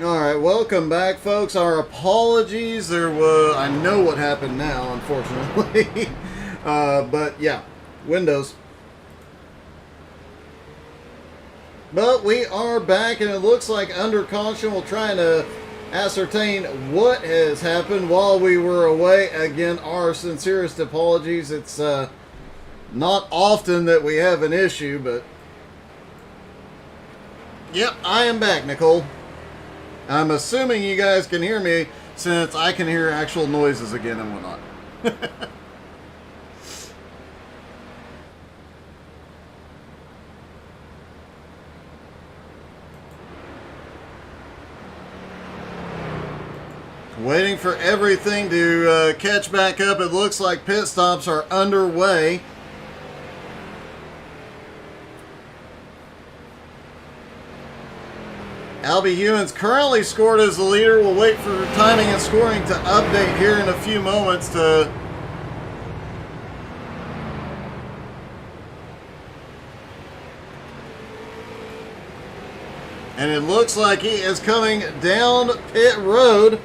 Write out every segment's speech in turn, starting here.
Alright, welcome back, folks. Our apologies. I know what happened now, unfortunately. But yeah, Windows. But we are back, and it looks like under caution we're trying to ascertain what has happened while we were away. Again, our sincerest apologies. It's not often that we have an issue, but yep, I am back, Nicole. I'm assuming you guys can hear me since I can hear actual noises again and whatnot. Waiting for everything to catch back up. It looks like pit stops are underway. Albie Hewins currently scored as the leader. We'll wait for timing and scoring to update here in a few moments to and it looks like he is coming down pit road.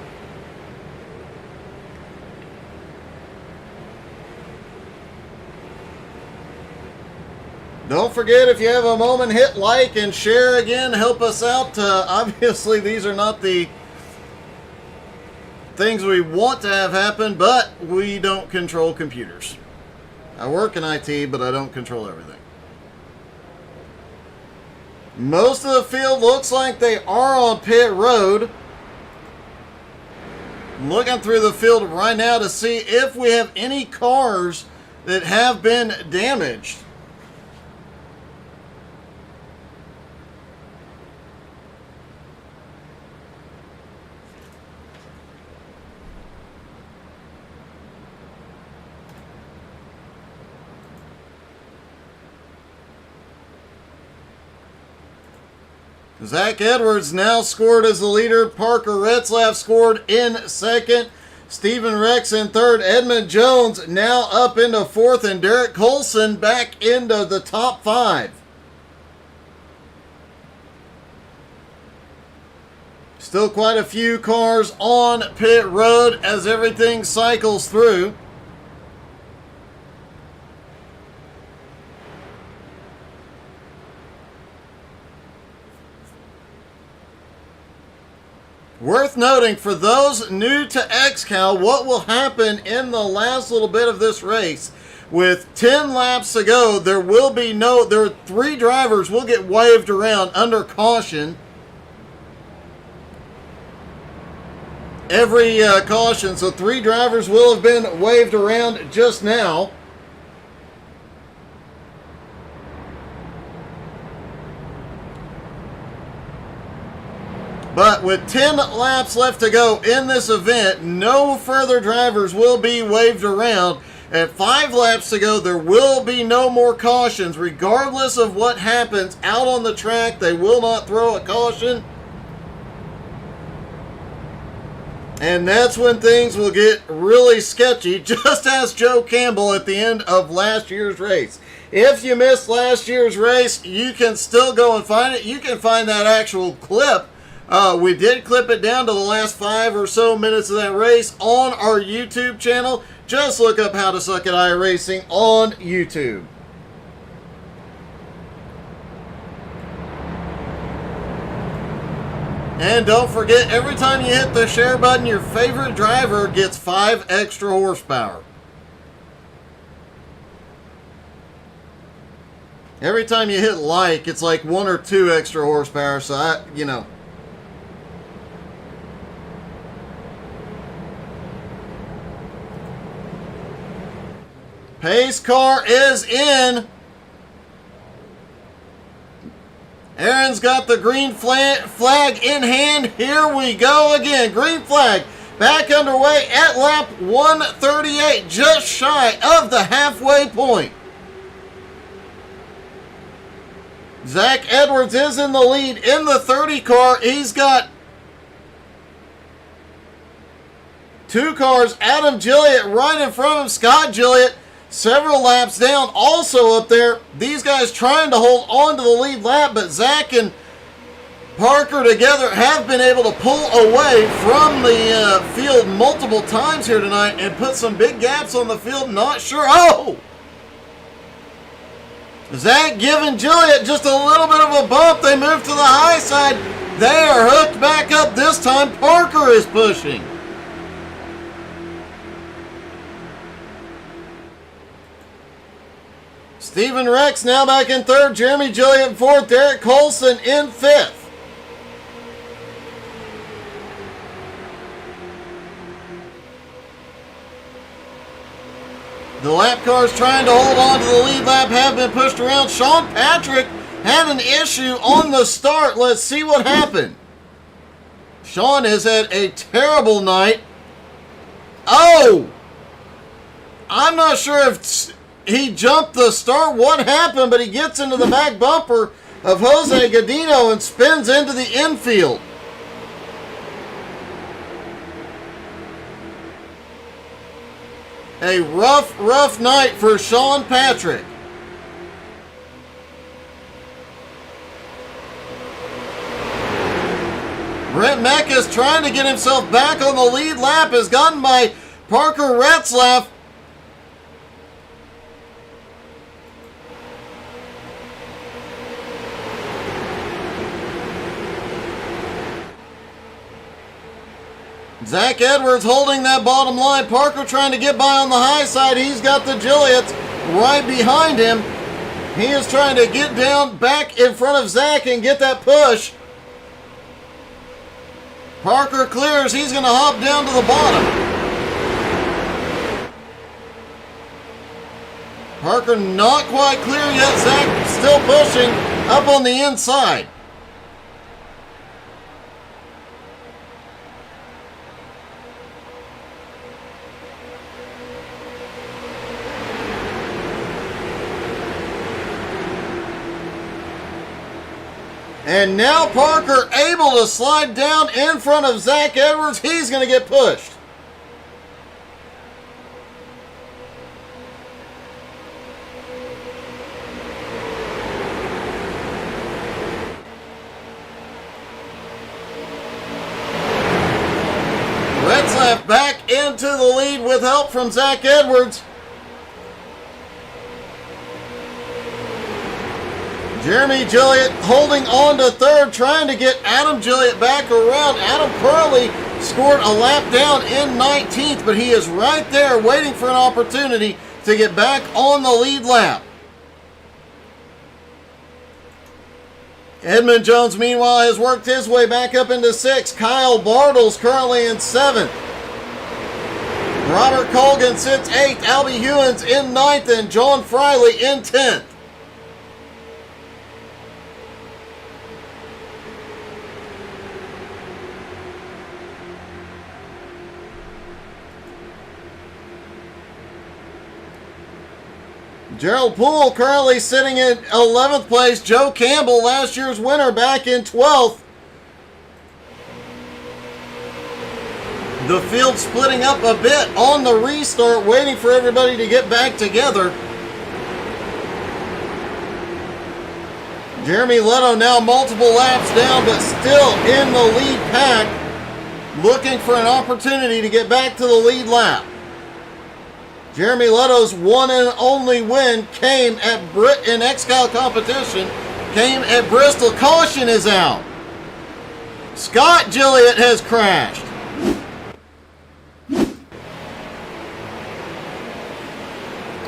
Don't forget, if you have a moment, hit like and share again. Help us out. Obviously, these are not the things we want to have happen, but we don't control computers. I work in IT, but I don't control everything. Most of the field looks like they are on pit road. I'm looking through the field right now to see if we have any cars that have been damaged. Zach Edwards now scored as the leader. Parker Retzlaff scored in second. Stephen Rex in third. Edmund Jones now up into fourth. And Derek Colson back into the top five. Still quite a few cars on pit road as everything cycles through. Worth noting, for those new to XCAL, what will happen in the last little bit of this race, with 10 laps to go, there are 3 drivers will get waved around under caution. Every caution, so 3 drivers will have been waved around just now. But with 10 laps left to go in this event, no further drivers will be waved around. At 5 laps to go, there will be no more cautions. Regardless of what happens out on the track, they will not throw a caution. And that's when things will get really sketchy, just as Joe Campbell at the end of last year's race. If you missed last year's race, you can still go and find it. You can find that actual clip. We did clip it down to the last 5 or so minutes of that race on our YouTube channel. Just look up How to Suck at iRacing on YouTube. And don't forget, every time you hit the share button, your favorite driver gets 5 extra horsepower. Every time you hit like, it's like 1 or 2 extra horsepower, so Pace car is in. Aaron's got the green flag in hand. Here we go again. Green flag back underway at lap 138, just shy of the halfway point. Zach Edwards is in the lead in the 30 car. He's got 2 cars. Adam Gilliott right in front of him. Scott Gilliott several laps down, also up there. These guys trying to hold on to the lead lap, but Zach and Parker together have been able to pull away from the field multiple times here tonight and put some big gaps on the field. Not sure. Oh! Zach giving Jilliet just a little bit of a bump. They move to the high side. They are hooked back up this time. Parker is pushing. Stephen Rex now back in third. Jeremy Jilliet in fourth. Derek Colson in fifth. The lap cars trying to hold on to the lead lap have been pushed around. Sean Patrick had an issue on the start. Let's see what happened. Sean has had a terrible night. Oh! I'm not sure if he jumped the start, what happened, but he gets into the back bumper of Jose Godino and spins into the infield. A rough night for Sean Patrick. Brent Mekas trying to get himself back on the lead lap, is gotten by Parker Retzlaff. Zach Edwards holding that bottom line. Parker trying to get by on the high side. He's got the Jilliets right behind him. He is trying to get down back in front of Zach and get that push. Parker clears. He's going to hop down to the bottom. Parker not quite clear yet. Zach still pushing up on the inside. And now Parker able to slide down in front of Zach Edwards. He's going to get pushed. Retzlaff back into the lead with help from Zach Edwards. Jeremy Jilliet holding on to third, trying to get Adam Jilliet back around. Adam Curley scored a lap down in 19th, but he is right there waiting for an opportunity to get back on the lead lap. Edmund Jones, meanwhile, has worked his way back up into 6th. Kyle Bartles currently in 7th. Robert Colgan sits 8th. Albie Hewins in 9th, and John Friley in 10th. Gerald Poole currently sitting in 11th place. Joe Campbell, last year's winner, back in 12th. The field splitting up a bit on the restart, waiting for everybody to get back together. Jeremy Leto now multiple laps down, but still in the lead pack, looking for an opportunity to get back to the lead lap. Jeremy Leto's one and only win came at in XCAL competition, came at Bristol. Caution is out. Scott Jilliet has crashed.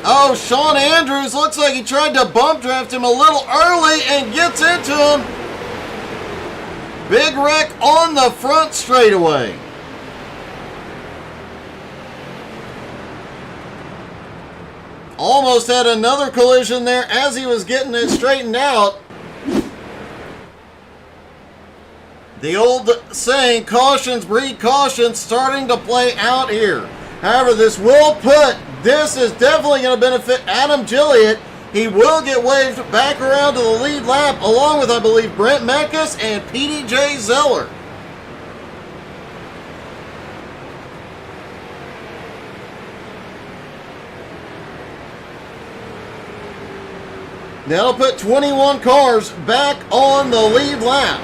Oh, Sean Andrews looks like he tried to bump draft him a little early and gets into him. Big wreck on the front straightaway. Almost had another collision there as he was getting it straightened out. The old saying, cautions breed caution, starting to play out here. However, this is definitely going to benefit Adam Jilliet. He will get waved back around to the lead lap, along with, I believe, Brent Mekas and PDJ Zeller. That'll put 21 cars back on the lead lap.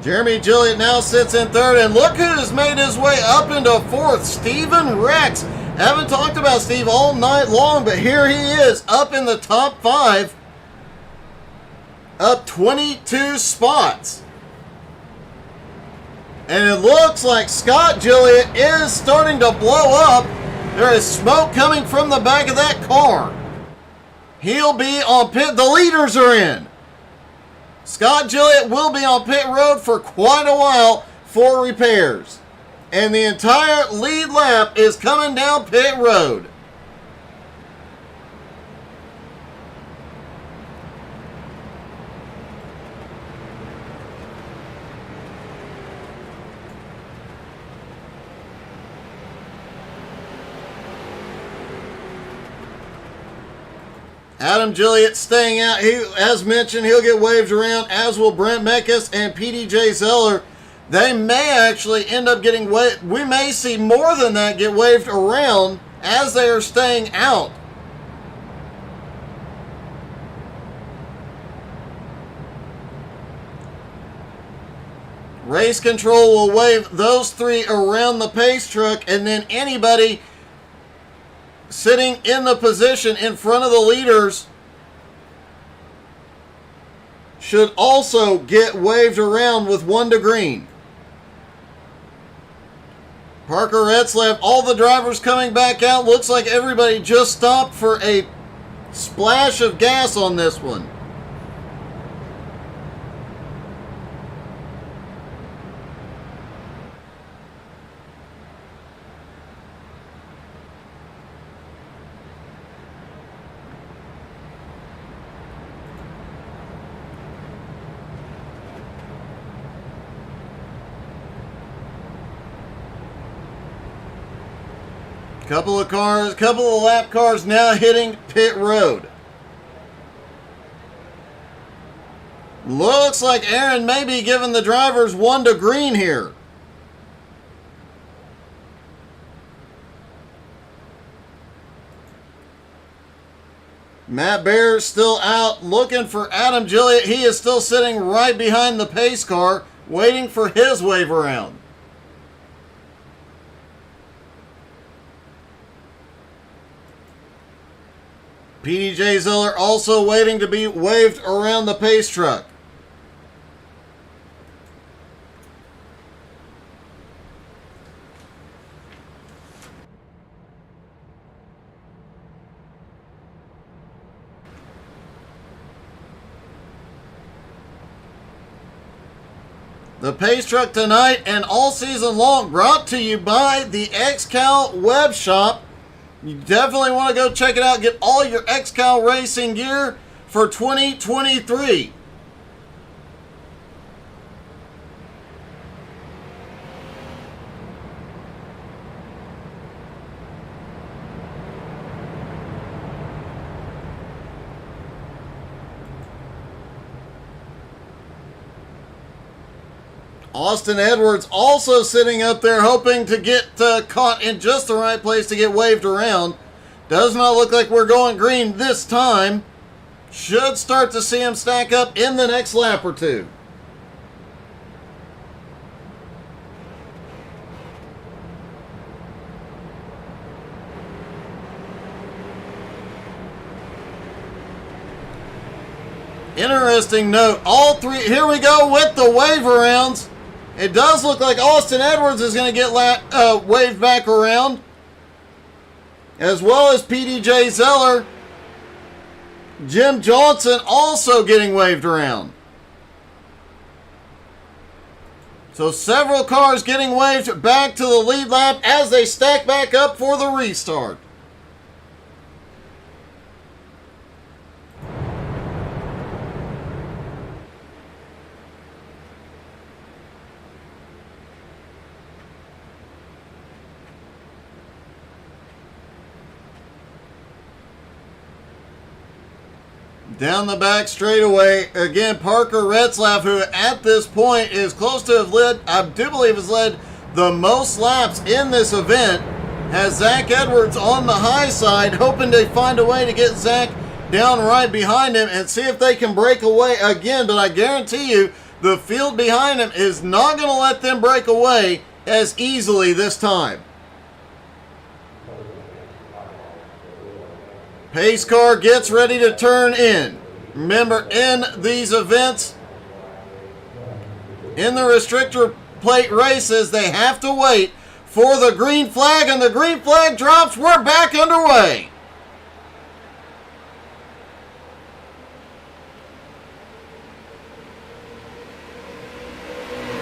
Jeremy Gilliott now sits in third, and look who's made his way up into fourth, Steven Rex. Haven't talked about Steve all night long, but here he is up in the top 5, up 22 spots. And it looks like Scott Gilliott is starting to blow up. There is smoke coming from the back of that car. He'll be on pit. The leaders are in. Scott Gilliott will be on pit road for quite a while for repairs. And the entire lead lap is coming down pit road. Adam Gilliott staying out. He, as mentioned, he'll get waved around, as will Brent Mekas and PDJ Zeller. They may actually end up getting waved. We may see more than that get waved around as they are staying out. Race control will wave those 3 around the pace truck, and then anybody sitting in the position in front of the leaders should also get waved around with 1 to green. Parker Retzlaff, all the drivers coming back out. Looks like everybody just stopped for a splash of gas on this one. Couple of lap cars now hitting pit road. Looks like Aaron may be giving the drivers 1 to green here. Matt Bear still out looking for Adam Gilliott. He is still sitting right behind the pace car, waiting for his wave around. PDJ Zeller also waiting to be waved around the pace truck. The pace truck tonight and all season long brought to you by the XCAL web shop. You definitely want to go check it out. Get all your XCAL racing gear for 2023. Austin Edwards also sitting up there hoping to get caught in just the right place to get waved around. Does not look like we're going green this time. Should start to see him stack up in the next lap or two. Interesting note, all 3, here we go with the wave arounds. It does look like Austin Edwards is going to get waved back around, as well as PDJ Zeller. Jim Johnson also getting waved around. So several cars getting waved back to the lead lap as they stack back up for the restart. Down the back straightaway, again, Parker Retzlaff, who at this point is close to have led, I do believe has led the most laps in this event, has Zach Edwards on the high side, hoping to find a way to get Zach down right behind him and see if they can break away again. But I guarantee you, The field behind him is not going to let them break away as easily this time. Pace car gets ready to turn in. Remember, in these events, in the restrictor plate races, they have to wait for the green flag, and the green flag drops. We're back underway.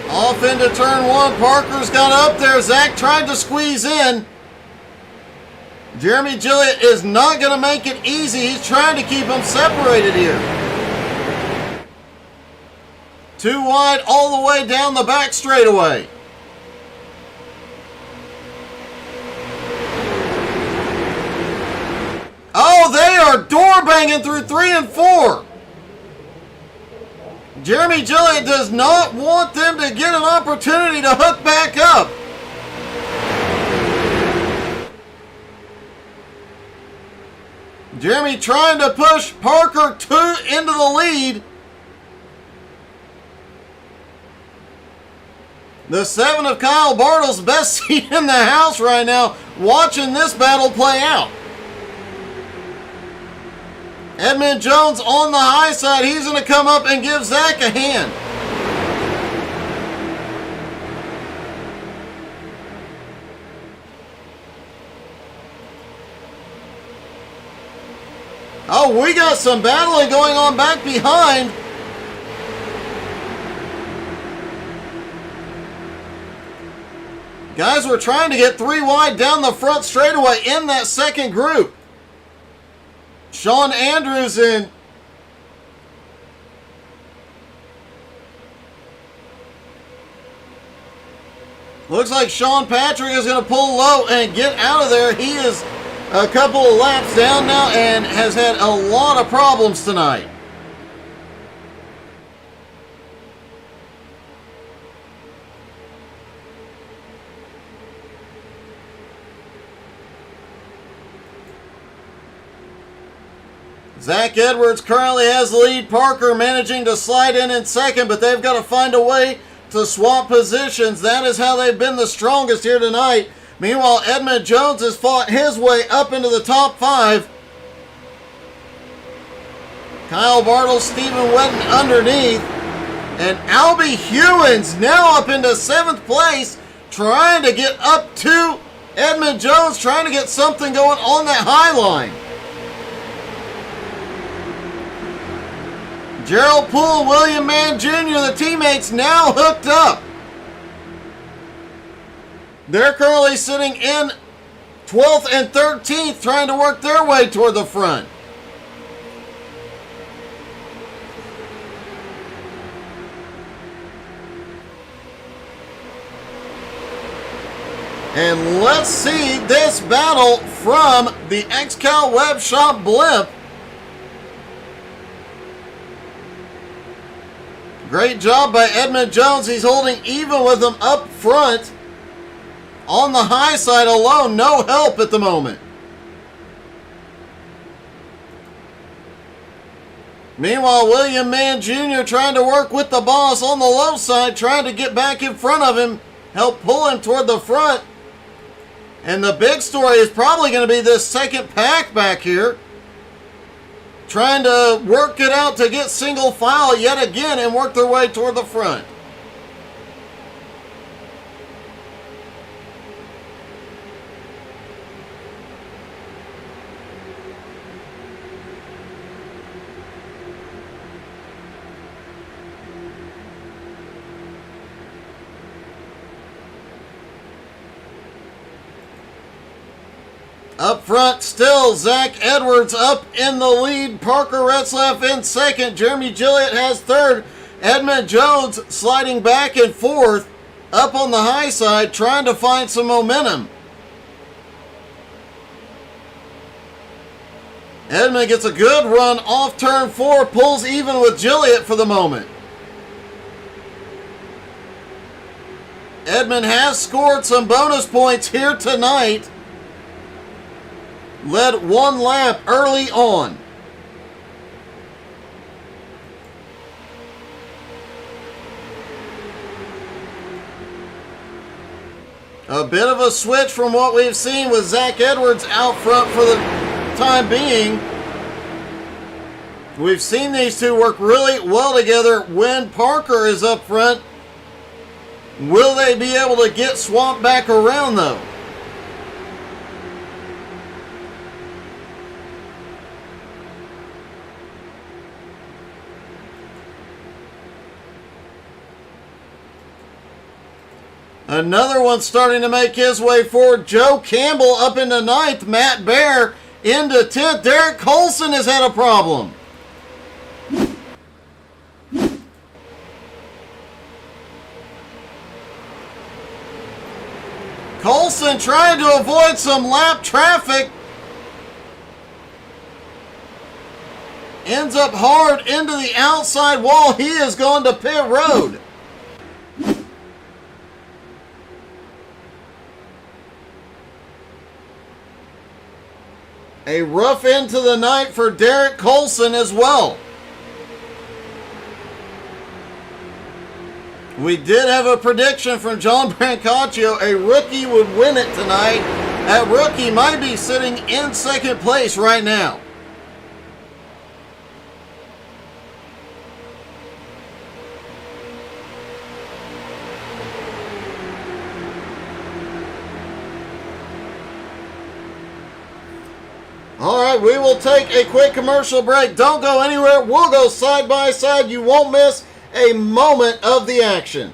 Off into turn one. Parker's got up there. Zach tried to squeeze in. Jeremy Gilliott is not going to make it easy. He's trying to keep them separated here. Too wide all the way down the back straightaway. Oh, they are door banging through 3 and 4. Jeremy Gilliott does not want them to get an opportunity to hook back up. Jeremy trying to push Parker into the lead. The 7 of Kyle Bartle's best seat in the house right now, watching this battle play out. Edmund Jones on the high side. He's going to come up and give Zach a hand. Oh, we got some battling going on back behind. Guys, we're trying to get 3 wide down the front straightaway in that second group. Sean Andrews in. Looks like Sean Patrick is going to pull low and get out of there. He is a couple of laps down now and has had a lot of problems tonight. Zach Edwards currently has the lead. Parker managing to slide in second, but they've got to find a way to swap positions. That is how they've been the strongest here tonight. Meanwhile, Edmund Jones has fought his way up into the top 5. Kyle Bartle, Stephen Wetton underneath. And Albie Hewins now up into 7th place, trying to get up to Edmund Jones, trying to get something going on that high line. Gerald Poole, William Mann Jr., the teammates now hooked up. They're currently sitting in 12th and 13th, trying to work their way toward the front. And let's see this battle from the XCAL Web Shop blimp. Great job by Edmund Jones. He's holding even with them up front. On the high side alone, no help at the moment. Meanwhile, William Mann Jr. trying to work with the boss on the low side, trying to get back in front of him, help pull him toward the front. And the big story is probably going to be this second pack back here, trying to work it out to get single file yet again and work their way toward the front. Up front still, Zach Edwards up in the lead. Parker Retzlaff in second. Jeremy Gilliott has third. Edmund Jones sliding back and forth up on the high side, trying to find some momentum. Edmund gets a good run off turn 4, pulls even with Gilliott for the moment. Edmund has scored some bonus points here tonight. Led 1 lap early on. A bit of a switch from what we've seen with Zach Edwards out front for the time being. We've seen these two work really well together when Parker is up front. Will they be able to get swamped back around though? Another one starting to make his way forward. Joe Campbell up into 9th. Matt Bear into 10th. Derek Colson has had a problem. Colson trying to avoid some lap traffic. Ends up hard into the outside wall. He is going to pit road. A rough end to the night for Derek Colson as well. We did have a prediction from John Brancaccio. A rookie would win it tonight. That rookie might be sitting in second place right now. All right, we will take a quick commercial break. Don't go anywhere. We'll go side by side. You won't miss a moment of the action.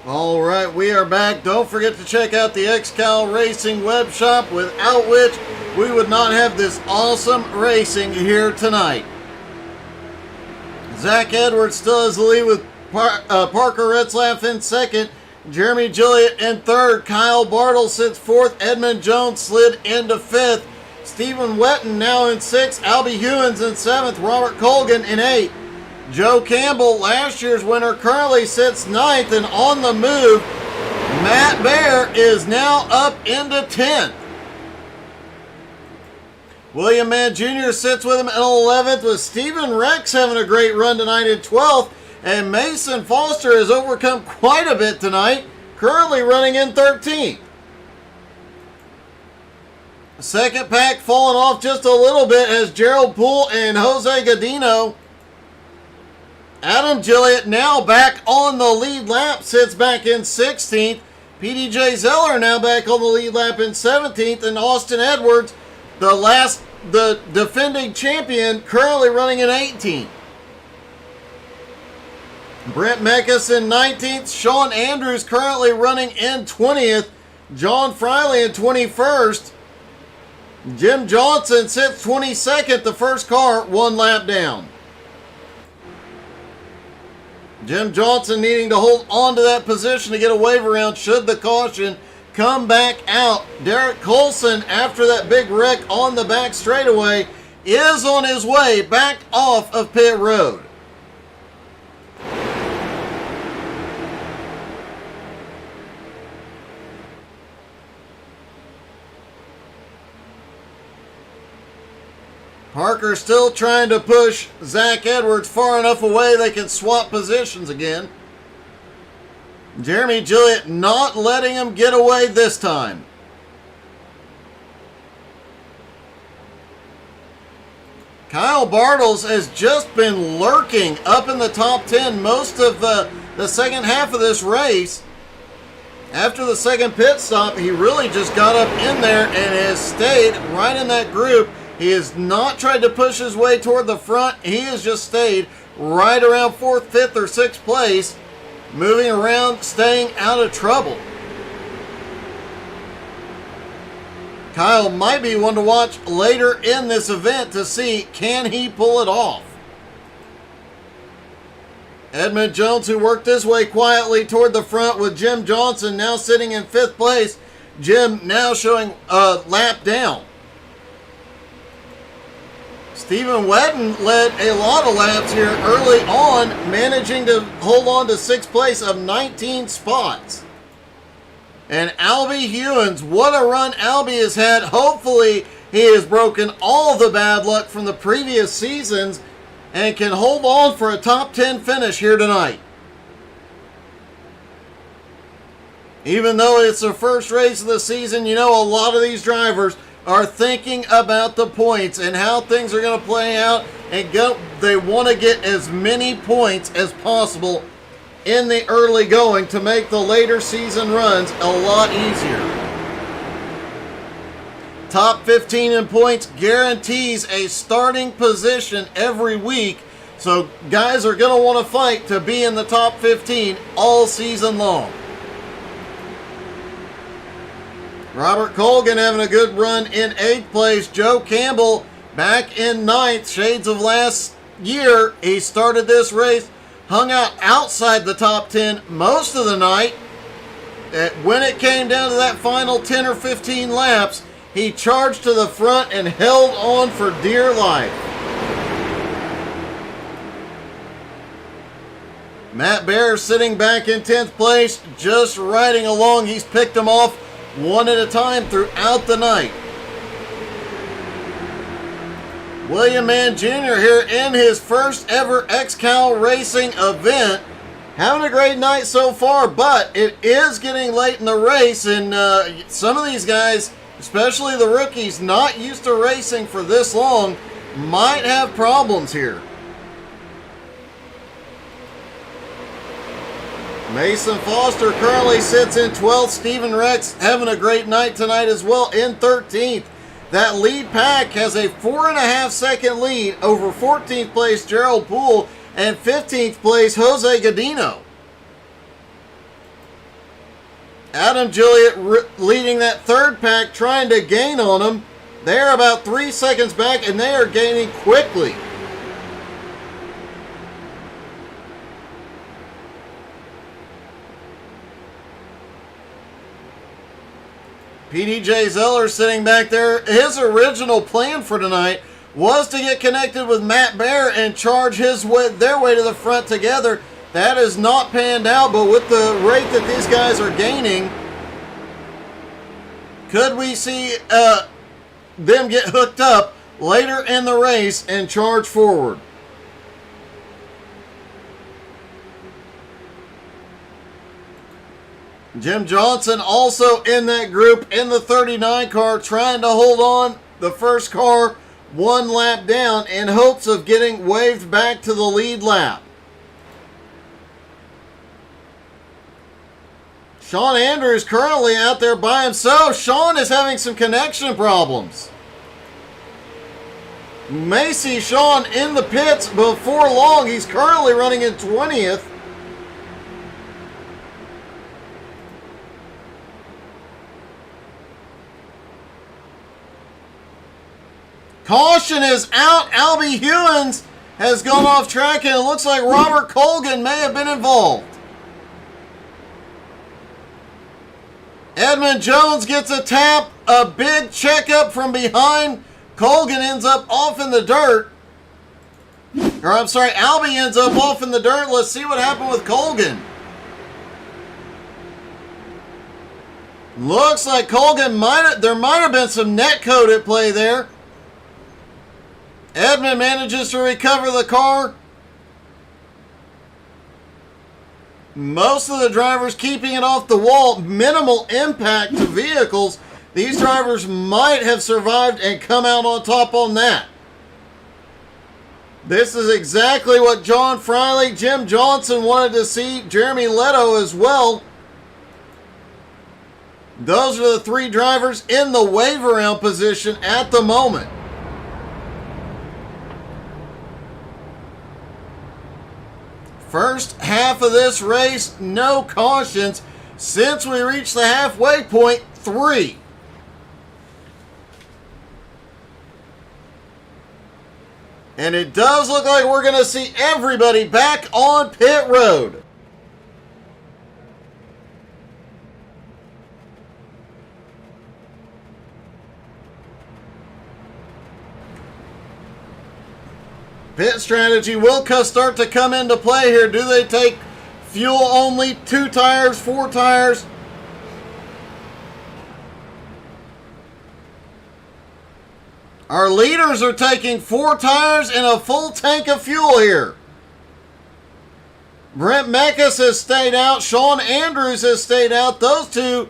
All right, we are back. Don't forget to check out the XCAL Racing web shop, without which we would not have this awesome racing here tonight. Zach Edwards still has the lead with Parker Retzlaff in second. Jeremy Gilliott in third. Kyle Bartle sits fourth. Edmund Jones slid into fifth. Stephen Wetton now in sixth. Albie Hewins in seventh. Robert Colgan in eighth. Joe Campbell, last year's winner, currently sits ninth, and on the move, Matt Bear is now up into 10th. William Mann Jr. sits with him in 11th, with Stephen Rex having a great run tonight in 12th, and Mason Foster has overcome quite a bit tonight, currently running in 13th. Second pack falling off just a little bit as Gerald Poole and Jose Godino. Adam Gilliott now back on the lead lap, sits back in 16th. PDJ Zeller now back on the lead lap in 17th. And Austin Edwards, the defending champion, currently running in 18th. Brent Mekas in 19th. Sean Andrews currently running in 20th. John Friley in 21st. Jim Johnson sits 22nd, the first car, 1 lap down. Jim Johnson needing to hold on to that position to get a wave around should the caution come back out. Derek Colson, after that big wreck on the back straightaway, is on his way back off of pit road. Parker still trying to push Zach Edwards far enough away they can swap positions again. Jeremy Gilliott not letting him get away this time. Kyle Bartles has just been lurking up in the top 10 most of the second half of this race. After the second pit stop, he really just got up in there and has stayed right in that group. He has not tried to push his way toward the front. He has just stayed right around 4th, 5th, or 6th place, moving around, staying out of trouble. Kyle might be one to watch later in this event to see, can he pull it off? Edmund Jones, who worked his way quietly toward the front with Jim Johnson now sitting in 5th place. Jim now showing a lap down. Stephen Wedden led a lot of laps here early on, managing to hold on to 6th place of 19 spots. And Albie Hewins, what a run Albie has had. Hopefully he has broken all the bad luck from the previous seasons and can hold on for a top 10 finish here tonight. Even though it's the first race of the season, you know a lot of these drivers are thinking about the points and how things are going to play out, and they want to get as many points as possible in the early going to make the later season runs a lot easier. Top 15 in points guarantees a starting position every week, so guys are going to want to fight to be in the top 15 all season long. Robert Colgan having a good run in 8th place. Joe Campbell back in 9th. Shades of last year. He started this race, hung out outside the top 10 most of the night. When it came down to that final 10 or 15 laps, he charged to the front and held on for dear life. Matt Bear sitting back in 10th place, just riding along. He's picked them off one at a time throughout the night. William Mann Jr. here in his first ever XCAL Racing event. Having a great night so far, but it is getting late in the race, and some of these guys, especially the rookies, not used to racing for this long, might have problems here. Mason Foster currently sits in 12th. Stephen Rex having a great night tonight as well in 13th. That lead pack has a 4.5 second lead over 14th place Gerald Poole and 15th place Jose Godino. Adam Gilliott leading that third pack, trying to gain on them. They're about 3 seconds back and they are gaining quickly. PDJ Zeller sitting back there. His original plan for tonight was to get connected with Matt Bear and charge their way to the front together. That has not panned out, but with the rate that these guys are gaining, could we see them get hooked up later in the race and charge forward? Jim Johnson also in that group in the 39 car, trying to hold on the first car 1 lap down in hopes of getting waved back to the lead lap. Sean Andrews currently out there by himself. Sean is having some connection problems. May see Sean in the pits before long. He's currently running in 20th. Caution is out. Albie Hewins has gone off track, and it looks like Robert Colgan may have been involved. Edmund Jones gets a tap, a big checkup from behind. Colgan ends up off in the dirt. Or I'm sorry, Albie ends up off in the dirt. Let's see what happened with Colgan. Looks like Colgan there might have been some net code at play there. Edmund manages to recover the car. Most of the drivers keeping it off the wall. Minimal impact to vehicles. These drivers might have survived and come out on top on that. This is exactly what John Friley, Jim Johnson wanted to see. Jeremy Leto as well. Those are the three drivers in the wave around position at the moment. First half of this race, no cautions. Since we reached the halfway point, 3. And it does look like we're going to see everybody back on pit road. Pit strategy will start to come into play here. Do they take fuel only, 2 tires, 4 tires? Our leaders are taking 4 tires and a full tank of fuel here. Brent Mekas has stayed out. Sean Andrews has stayed out. Those two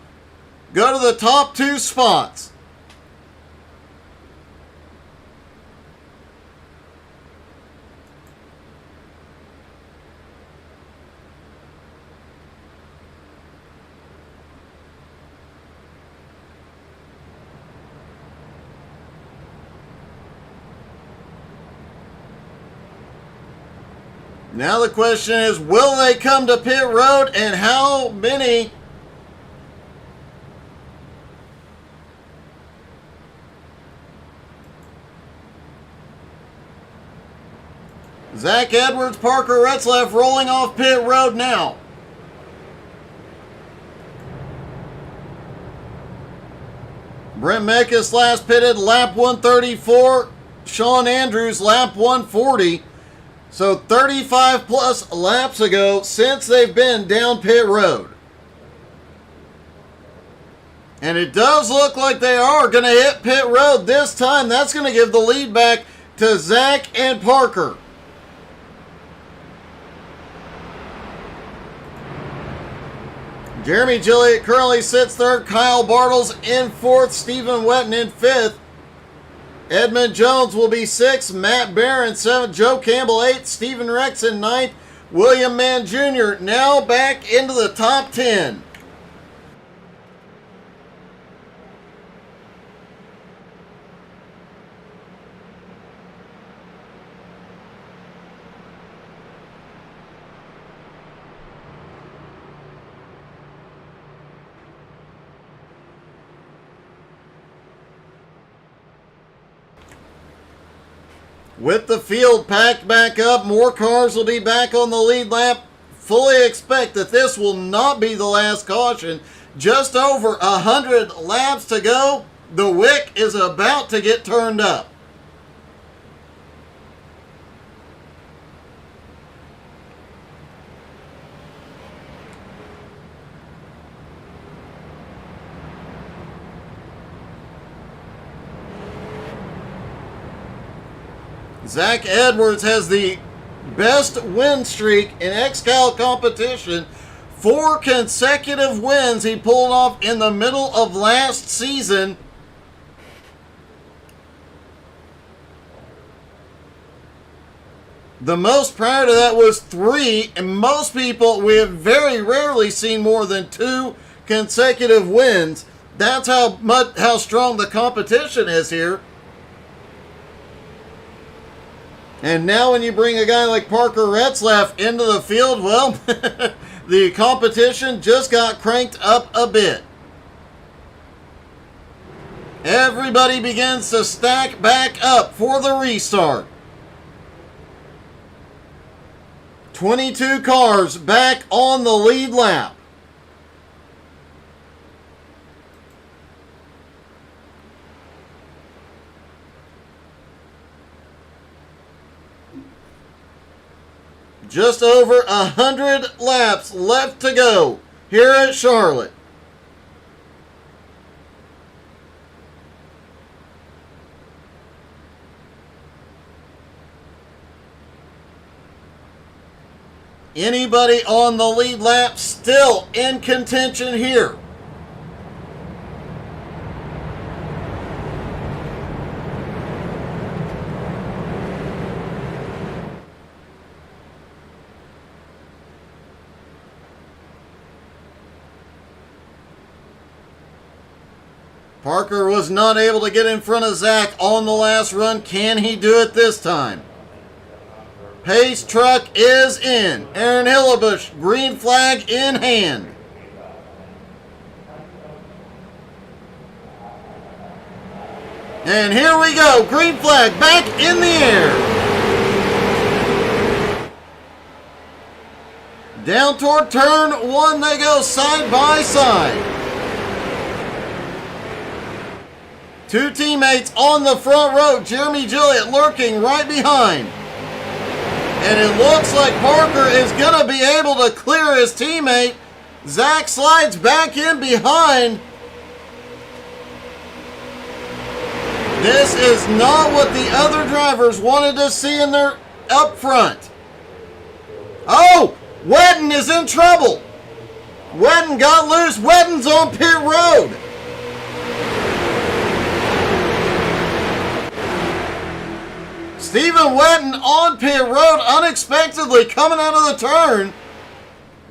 go to the top 2 spots. Now the question is, will they come to pit road, and how many? Zach Edwards, Parker Retzlaff rolling off pit road now. Brent Mekas last pitted lap 134. Sean Andrews lap 140. So 35 plus laps ago since they've been down pit road. And it does look like they are going to hit pit road this time. That's going to give the lead back to Zach and Parker. Jeremy Gilliott currently sits third. Kyle Bartles in fourth. Stephen Wetton in fifth. Edmund Jones will be 6th, Matt Barron 7th, Joe Campbell 8th, Stephen Rex in 9th, William Mann Jr. now back into the top 10. With the field packed back up, more cars will be back on the lead lap. Fully expect that this will not be the last caution. Just over 100 laps to go. The wick is about to get turned up. Zach Edwards has the best win streak in XCAL competition. 4 consecutive wins he pulled off in the middle of last season. The most prior to that was 3, and most people, we have very rarely seen more than 2 consecutive wins. That's how strong the competition is here. And now when you bring a guy like Parker Retzlaff into the field, well, the competition just got cranked up a bit. Everybody begins to stack back up for the restart. 22 cars back on the lead lap. Just over 100 laps left to go here at Charlotte. Anybody on the lead lap still in contention here? Parker was not able to get in front of Zach on the last run. Can he do it this time? Pace truck is in. Aaron Hillebush, green flag in hand. And here we go. Green flag back in the air. Down toward turn one they go side by side. Two teammates on the front row. Jeremy Gilliott lurking right behind. And it looks like Parker is going to be able to clear his teammate. Zach slides back in behind. This is not what the other drivers wanted to see in their up front. Oh, Wedden is in trouble. Wedden got loose. Wedden's on pit road. Stephen Wedden on pit road unexpectedly coming out of the turn.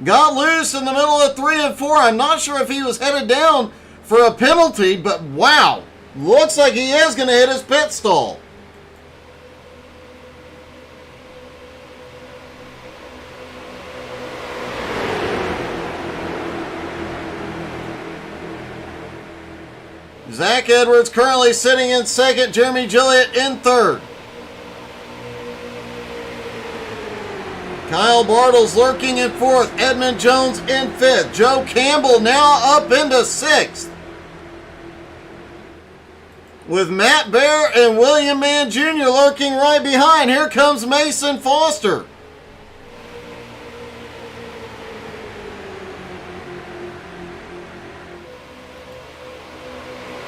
Got loose in the middle of 3 and 4. I'm not sure if he was headed down for a penalty, but wow. Looks like he is going to hit his pit stall. Zach Edwards currently sitting in second. Jeremy Gilliott in third. Kyle Bartles lurking in fourth. Edmund Jones in fifth. Joe Campbell now up into sixth. With Matt Bear and William Mann Jr. lurking right behind. Here comes Mason Foster.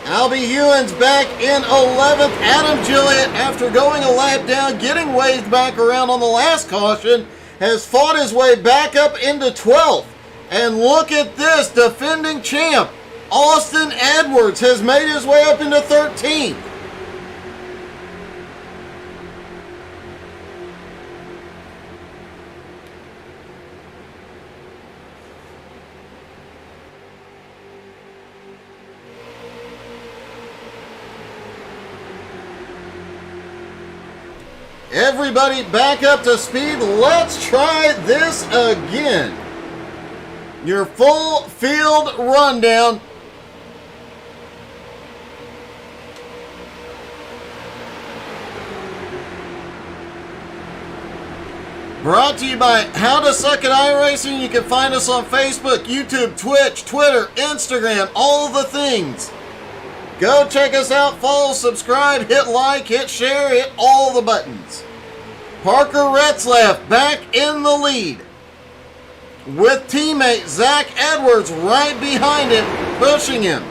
Albie Hewins back in 11th. Adam Gilliott, after going a lap down, getting waved back around on the last caution, has fought his way back up into 12th. And look at this, defending champ, Austin Edwards has made his way up into 13th. Everybody back up to speed. Let's try this again. Your full field rundown. Brought to you by How to Suck at iRacing. You can find us on Facebook, YouTube, Twitch, Twitter, Instagram, all the things. Go check us out, follow, subscribe, hit like, hit share, hit all the buttons. Parker Retzlaff back in the lead with teammate Zach Edwards right behind him, pushing him.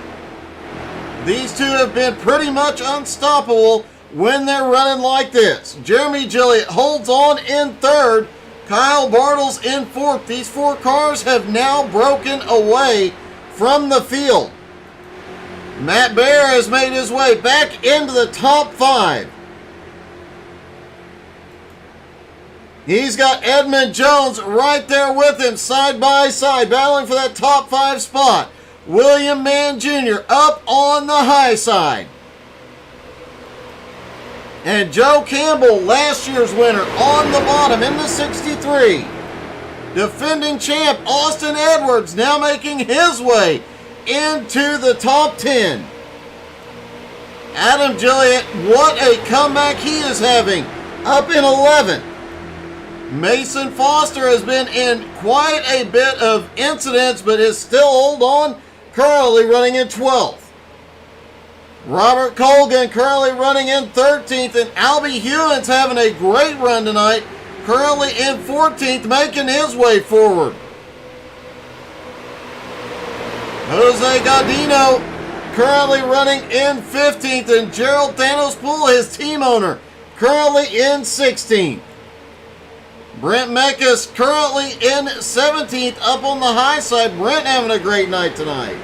These two have been pretty much unstoppable when they're running like this. Jeremy Gilliott holds on in third. Kyle Bartles in fourth. These four cars have now broken away from the field. Matt Bear has made his way back into the top 5. He's got Edmund Jones right there with him, side by side, battling for that top 5 spot. William Mann Jr. up on the high side. And Joe Campbell, last year's winner, on the bottom in the 63. Defending champ Austin Edwards now making his way into the top 10. Adam Gilliott, what a comeback he is having. Up in 11th. Mason Foster has been in quite a bit of incidents, but is still hold on, currently running in 12th. Robert Colgan currently running in 13th, and Albie Hewins having a great run tonight, currently in 14th, making his way forward. Jose Gaudino currently running in 15th, and Gerald Thanos Poole, his team owner, currently in 16th. Brent Mekas currently in 17th, up on the high side. Brent having a great night tonight.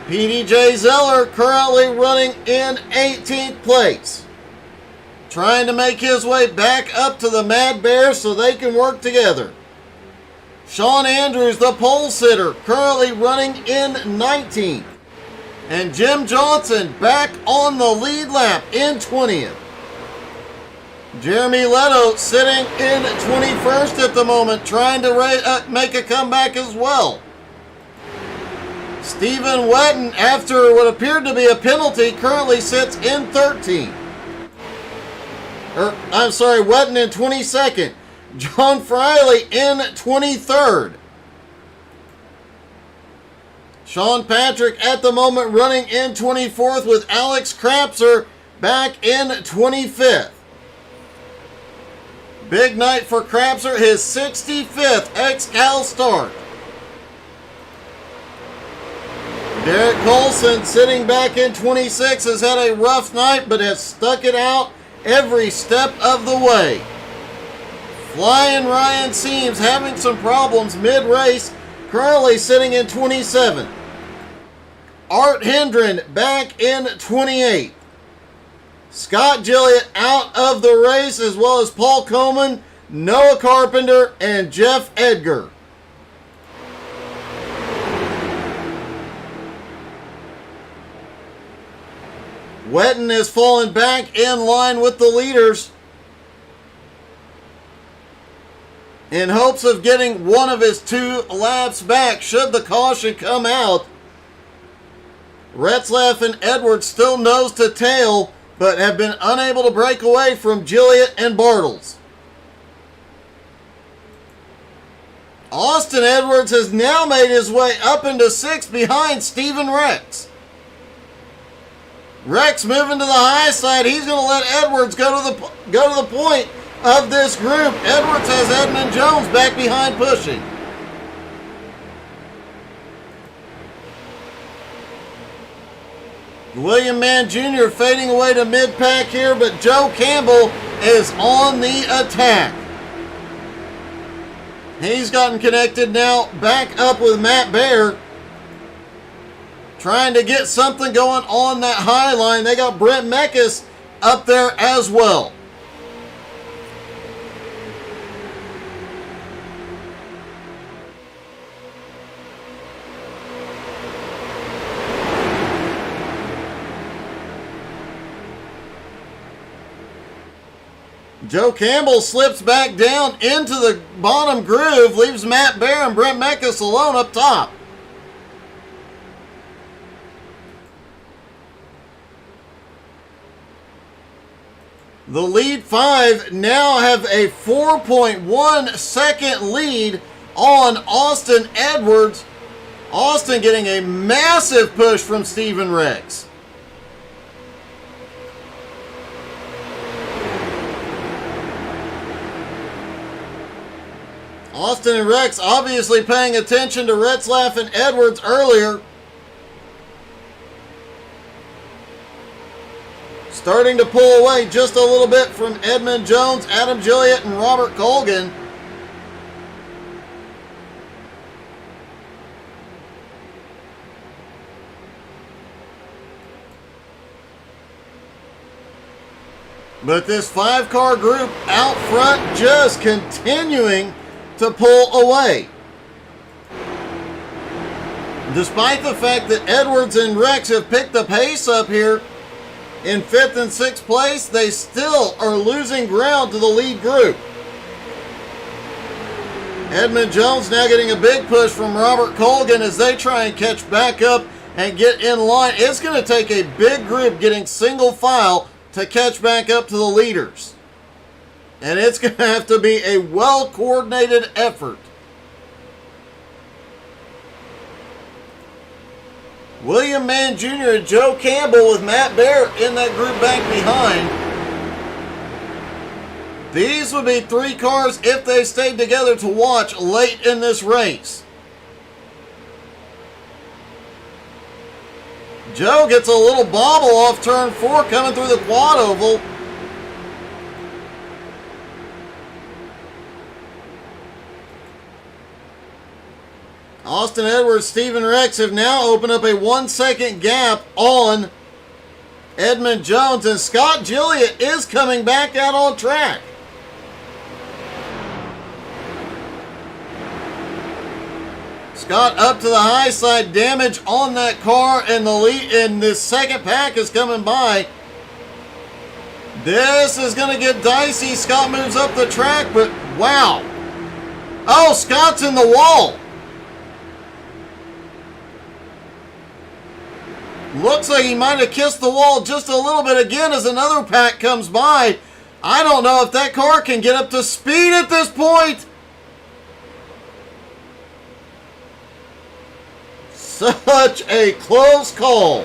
PDJ Zeller currently running in 18th place. Trying to make his way back up to the Mad Bears so they can work together. Sean Andrews, the pole sitter, currently running in 19th. And Jim Johnson back on the lead lap in 20th. Jeremy Leto sitting in 21st at the moment, trying to make a comeback as well. Stephen Wetton, after what appeared to be a penalty, currently sits in 13th. Wetton in 22nd. John Friley in 23rd. Sean Patrick at the moment running in 24th, with Alex Krapser back in 25th. Big night for Krapser, his 65th XCAL start. Derek Colson sitting back in 26 has had a rough night, but has stuck it out every step of the way. Flying Ryan Seams having some problems mid-race, currently sitting in 27th. Art Hendren back in 28th. Scott Gilliott out of the race, as well as Paul Coleman, Noah Carpenter, and Jeff Edgar. Wetton has fallen back in line with the leaders in hopes of getting one of his 2 laps back should the caution come out. Retzlaff and Edwards still nose to tail, but have been unable to break away from Gilliott and Bartles. Austin Edwards has now made his way up into 6th behind Stephen Rex. Rex moving to the high side. He's going to let Edwards go to the point of this group. Edwards has Edmund Jones back behind pushing. William Mann Jr. fading away to mid-pack here, but Joe Campbell is on the attack. He's gotten connected now, back up with Matt Baer, trying to get something going on that high line. They got Brent Mekas up there as well. Joe Campbell slips back down into the bottom groove, leaves Matt Baer and Brent Mekas alone up top. The lead 5 now have a 4.1 second lead on Austin Edwards. Austin getting a massive push from Stephen Rex. Austin and Rex obviously paying attention to Retzlaff and Edwards earlier. Starting to pull away just a little bit from Edmund Jones, Adam Gilliott, and Robert Colgan. But this 5-car group out front just continuing to pull away. Despite the fact that Edwards and Rex have picked the pace up here in 5th and 6th place, they still are losing ground to the lead group. Edmund Jones now getting a big push from Robert Colgan as they try and catch back up and get in line. It's going to take a big group getting single file to catch back up to the leaders. And it's going to have to be a well-coordinated effort. William Mann Jr. and Joe Campbell with Matt Bear in that group back behind. These would be 3 cars if they stayed together to watch late in this race. Joe gets a little bobble off turn 4 coming through the quad oval. Austin Edwards, Stephen Rex have now opened up a 1-second gap on Edmund Jones, and Scott Gilliott is coming back out on track. Scott up to the high side, damage on that car, and the lead in this second pack is coming by. This is going to get dicey. Scott moves up the track, but wow. Oh, Scott's in the wall. Looks like he might have kissed the wall just a little bit again as another pack comes by. I don't know if that car can get up to speed at this point. Such a close call.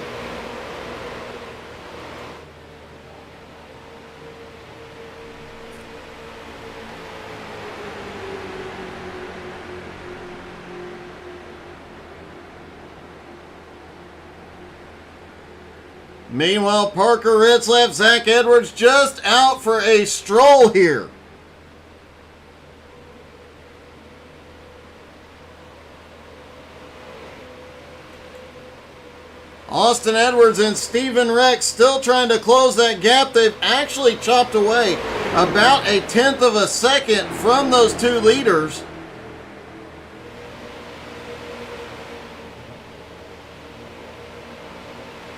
Meanwhile, Parker Ritzlaff, Zach Edwards just out for a stroll here. Austin Edwards and Stephen Rex still trying to close that gap. They've actually chopped away about 1/10 of a second from those 2 leaders.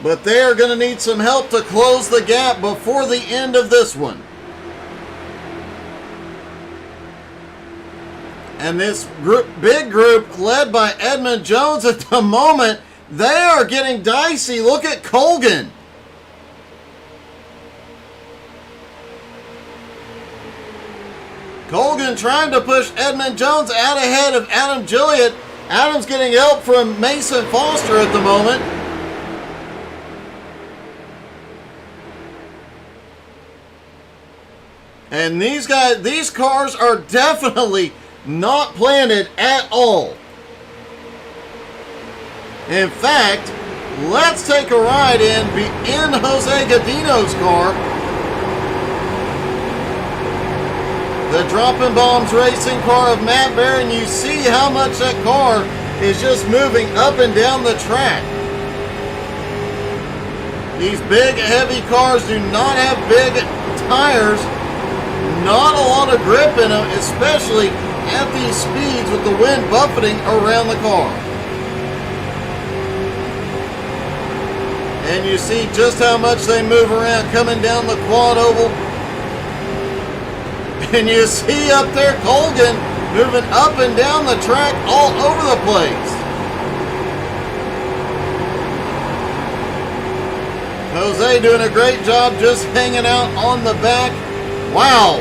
But they are going to need some help to close the gap before the end of this one. And this big group led by Edmund Jones at the moment, they are getting dicey. Look at Colgan. Colgan trying to push Edmund Jones out ahead of Adam Gilliott. Adam's getting help from Mason Foster at the moment. And these cars are definitely not planted at all. In fact, let's take a ride in Jose Godino's car. The Dropping Bombs racing car of Matt Bear, and you see how much that car is just moving up and down the track. These big, heavy cars do not have big tires. Not a lot of grip in them, especially at these speeds with the wind buffeting around the car. And you see just how much they move around coming down the quad oval. And you see up there Colgan moving up and down the track all over the place. Jose doing a great job just hanging out on the back. Wow,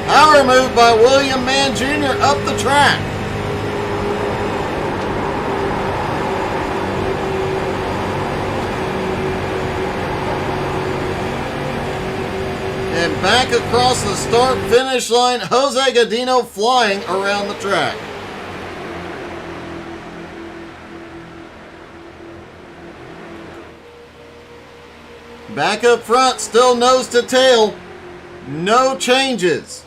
power move by William Mann Jr. up the track. And back across the start-finish line, Jose Godino flying around the track. Back up front, still nose to tail. No changes.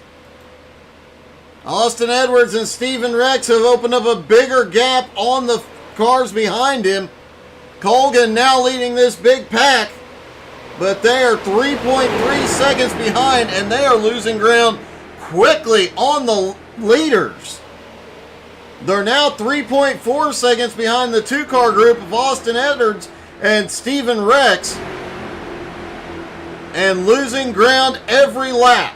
Austin Edwards and Stephen Rex have opened up a bigger gap on the cars behind him. Colgan now leading this big pack, but they are 3.3 seconds behind, and they are losing ground quickly on the leaders. They're now 3.4 seconds behind the 2-car group of Austin Edwards and Stephen Rex, and losing ground every lap.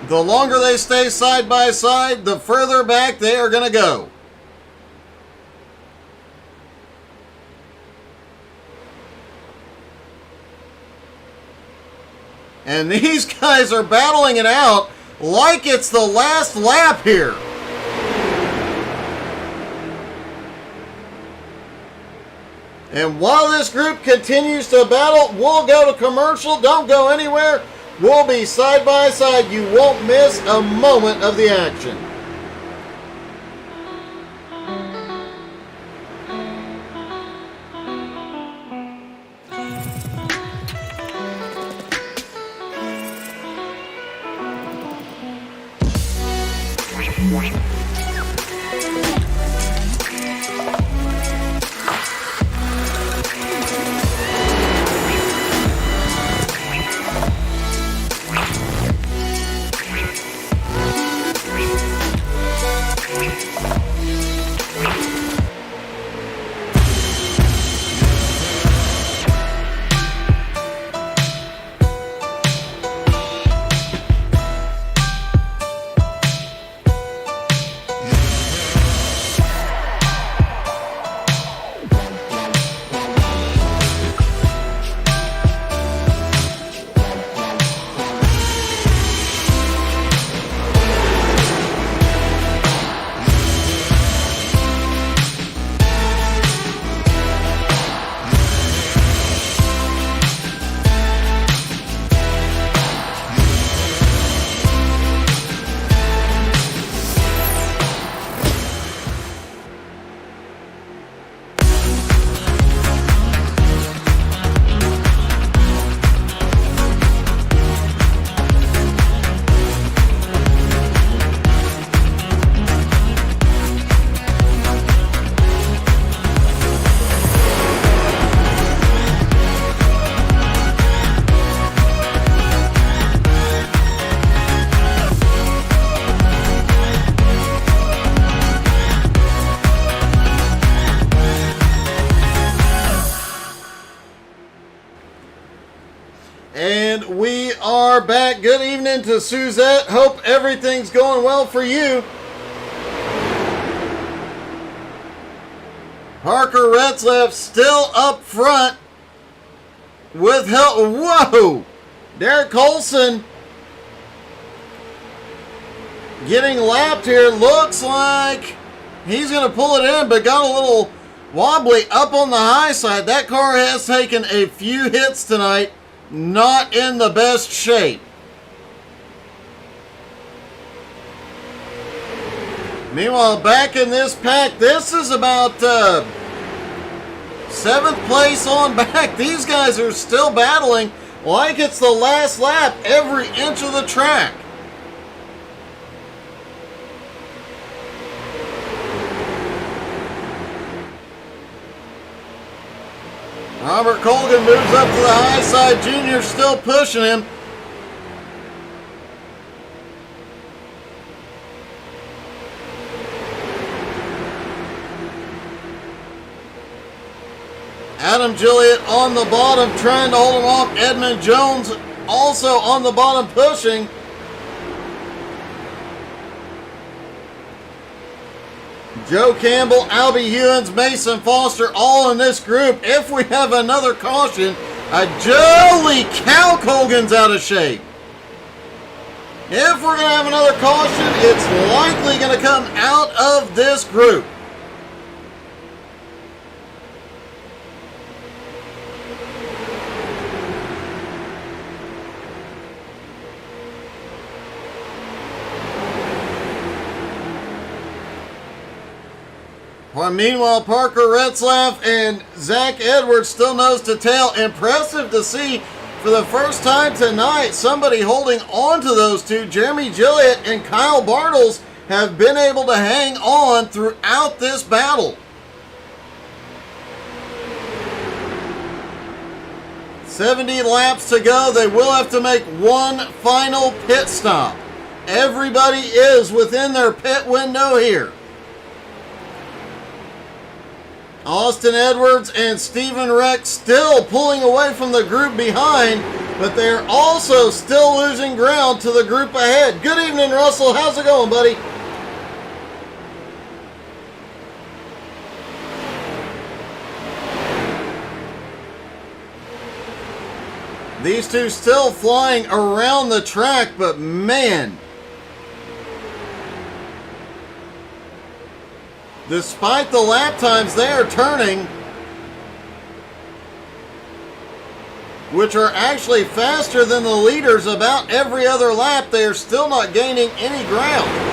The longer they stay side by side, the further back they are going to go. And these guys are battling it out like it's the last lap here. And while this group continues to battle, we'll go to commercial. Don't go anywhere. We'll be side by side. You won't miss a moment of the action. And we are back. Good evening to Suzette. Hope everything's going well for you. Parker Retzlaff still up front with help. Whoa! Derek Colson getting lapped here. Looks like he's going to pull it in, but got a little wobbly up on the high side. That car has taken a few hits tonight. Not in the best shape. Meanwhile, back in this pack, this is about 7th place on back. These guys are still battling like it's the last lap every inch of the track. Robert Colgan moves up to the high side. Junior's still pushing him. Adam Gilliott on the bottom trying to hold him off. Edmund Jones also on the bottom pushing. Joe Campbell, Albie Hewins, Mason Foster, all in this group. If we have another caution, holy cow, Colgan's out of shape. If we're going to have another caution, it's likely going to come out of this group. Well, meanwhile, Parker Retzlaff and Zach Edwards still nose to tail. Impressive to see for the first time tonight somebody holding on to those two. Jeremy Gilliott and Kyle Bartles have been able to hang on throughout this battle. 70 laps to go. They will have to make one final pit stop. Everybody is within their pit window here. Austin Edwards and Stephen Reck still pulling away from the group behind, but they're also still losing ground to the group ahead. Good evening, Russell. How's it going, buddy? These two still flying around the track, but man, despite the lap times, they are turning, which are actually faster than the leaders about every other lap. They are still not gaining any ground.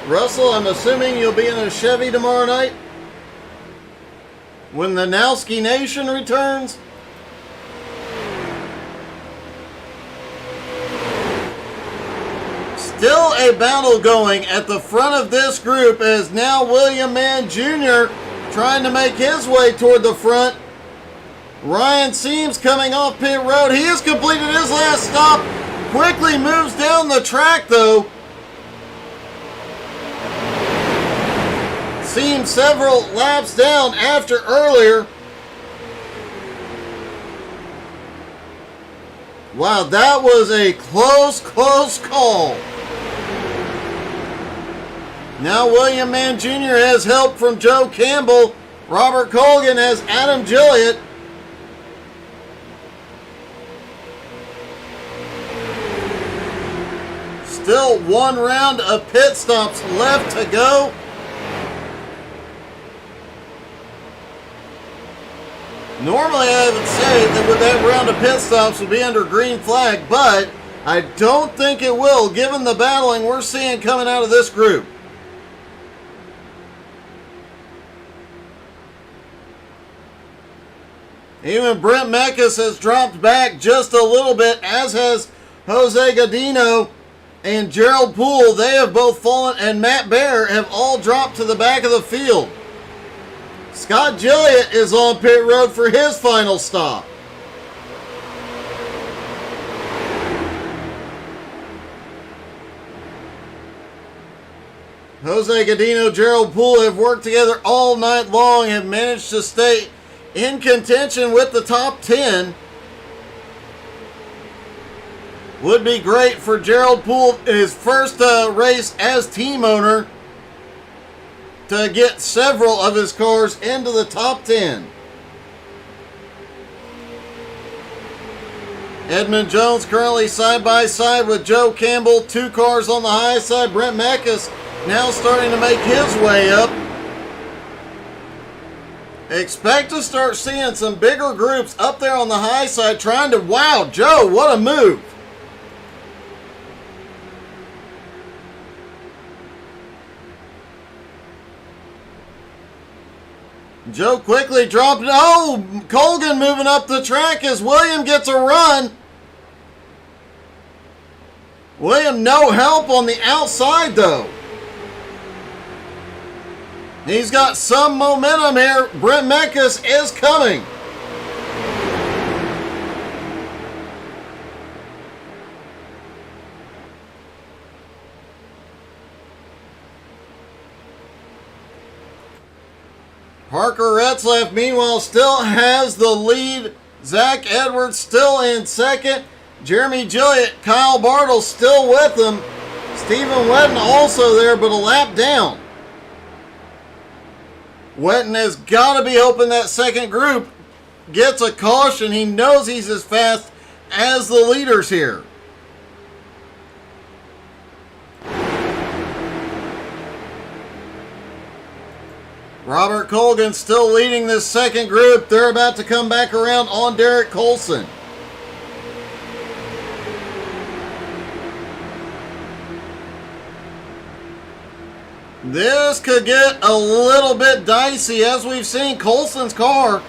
Russell, I'm assuming you'll be in a Chevy tomorrow night when the Nowski Nation returns? Still a battle going at the front of this group as now William Mann Jr. trying to make his way toward the front. Ryan Seams coming off pit road. He has completed his last stop. Quickly moves down the track though. Seems several laps down after earlier. Wow, that was a close call. Now William Mann Jr. has help from Joe Campbell. Robert Colgan has Adam Gilliott. Still one round of pit stops left to go. Normally I would say that with that round of pit stops will be under green flag, but I don't think it will given the battling we're seeing coming out of this group. Even Brent Mekas has dropped back just a little bit, as has Jose Godino and Gerald Poole. They have both fallen, and Matt Baer have all dropped to the back of the field. Scott Gilliott is on pit road for his final stop. Jose Godino, Gerald Poole have worked together all night long, have managed to stay in contention with the top 10. Would be great for Gerald Poole, his first race as team owner, to get several of his cars into the top 10. Edmund Jones currently side by side with Joe Campbell. 2 cars on the high side. Brent Mekas now starting to make his way up. Expect to start seeing some bigger groups up there on the high side trying to... Wow, Joe, what a move. Joe quickly dropped it. Oh, Colgan moving up the track as William gets a run. William no help on the outside though. He's got some momentum here. Brent Mekas is coming. Parker Retzlaff, meanwhile, still has the lead. Zach Edwards still in second. Jeremy Gilliott, Kyle Bartle still with him. Stephen Wetton also there, but a lap down. Wetton has got to be hoping that second group gets a caution. He knows he's as fast as the leaders here. Robert Colgan still leading this second group. They're about to come back around on Derek Colson. This could get a little bit dicey. As we've seen, Colson's car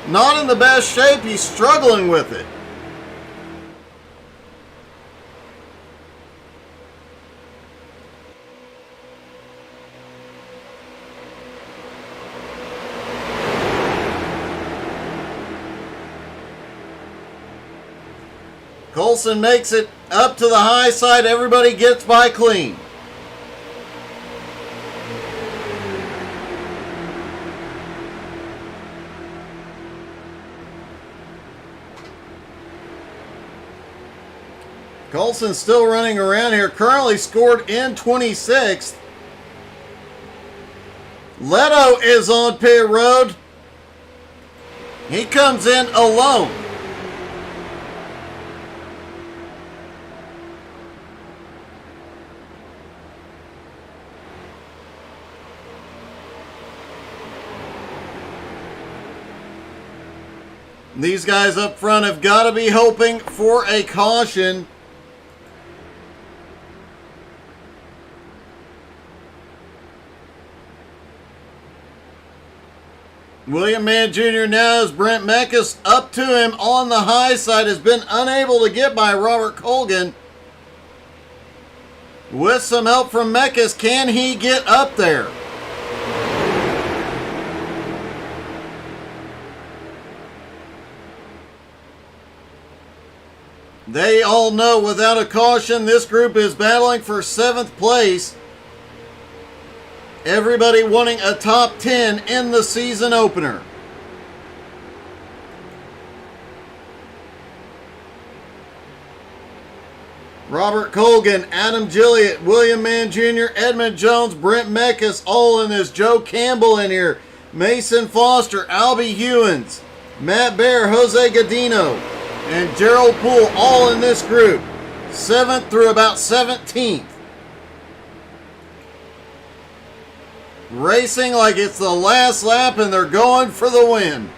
not in the best shape. He's struggling with it. Colson makes it up to the high side. Everybody gets by clean. Coulson's still running around here. Currently scored in 26th. Leto is on pit road. He comes in alone. These guys up front have got to be hoping for a caution. William Mann Jr. now as Brent Meckes up to him on the high side, has been unable to get by Robert Colgan. With some help from Meckes, can he get up there? They all know without a caution this group is battling for 7th place. Everybody wanting a top 10 in the season opener. Robert Colgan, Adam Gilliott, William Mann Jr., Edmund Jones, Brent Meckes, all in this. Joe Campbell in here. Mason Foster, Albie Hewins, Matt Bear, Jose Godino, and Gerald Poole all in this group. 7th through about 17th. Racing like it's the last lap and they're going for the win.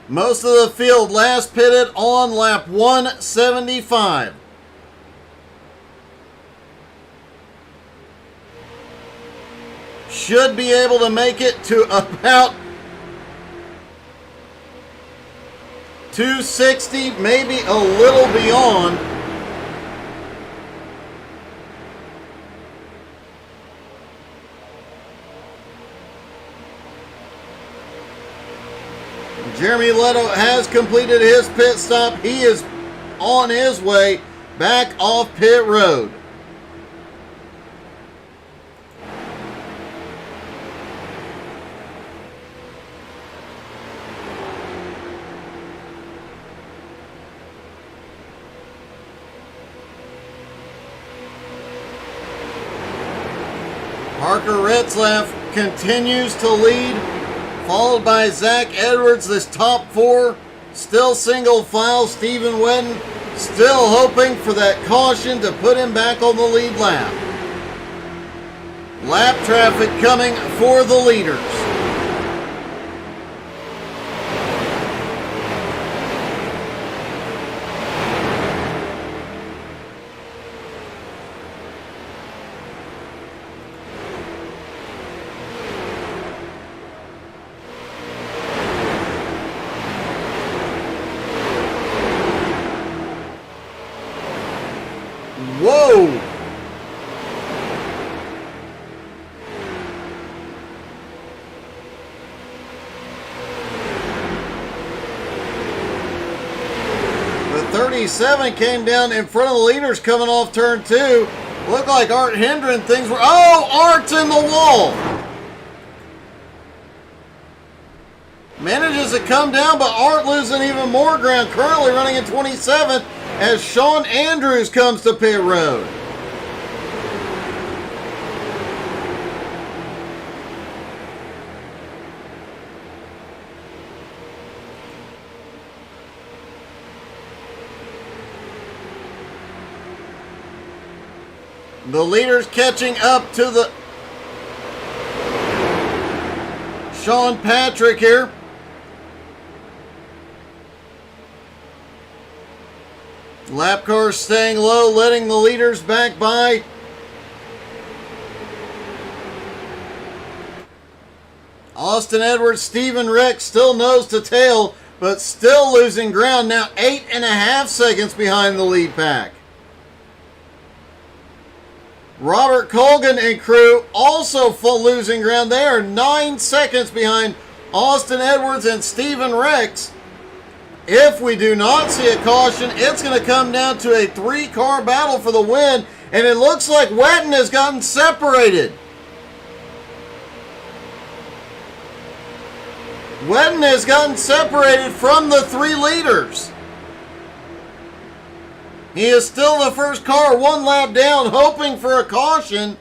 Most of the field last pitted on lap 175. Should be able to make it to about 260, maybe a little beyond. Jeremy Leto has completed his pit stop. He is on his way back off pit road. Parker Retzlaff continues to lead, followed by Zach Edwards. This top 4 still single file. Stephen Wedden still hoping for that caution to put him back on the lead lap. Lap traffic coming for the leaders. Whoa! The 37 came down in front of the leaders coming off turn 2. Looked like Art Hendren things were... Oh! Art's in the wall! Manages to come down, but Art losing even more ground. Currently running in 27th. As Sean Andrews comes to pit road. The leaders catching up to the Sean Patrick here. Lap cars staying low, letting the leaders back by. Austin Edwards, Stephen Rex still nose to tail, but still losing ground. Now 8.5 seconds behind the lead pack. Robert Colgan and crew also losing ground. They are 9 seconds behind Austin Edwards and Stephen Rex. If we do not see a caution, it's going to come down to a 3-car battle for the win, and it looks like Wetton has gotten separated. Wetton has gotten separated from the 3 leaders. He is still the first car, 1 lap down, hoping for a caution.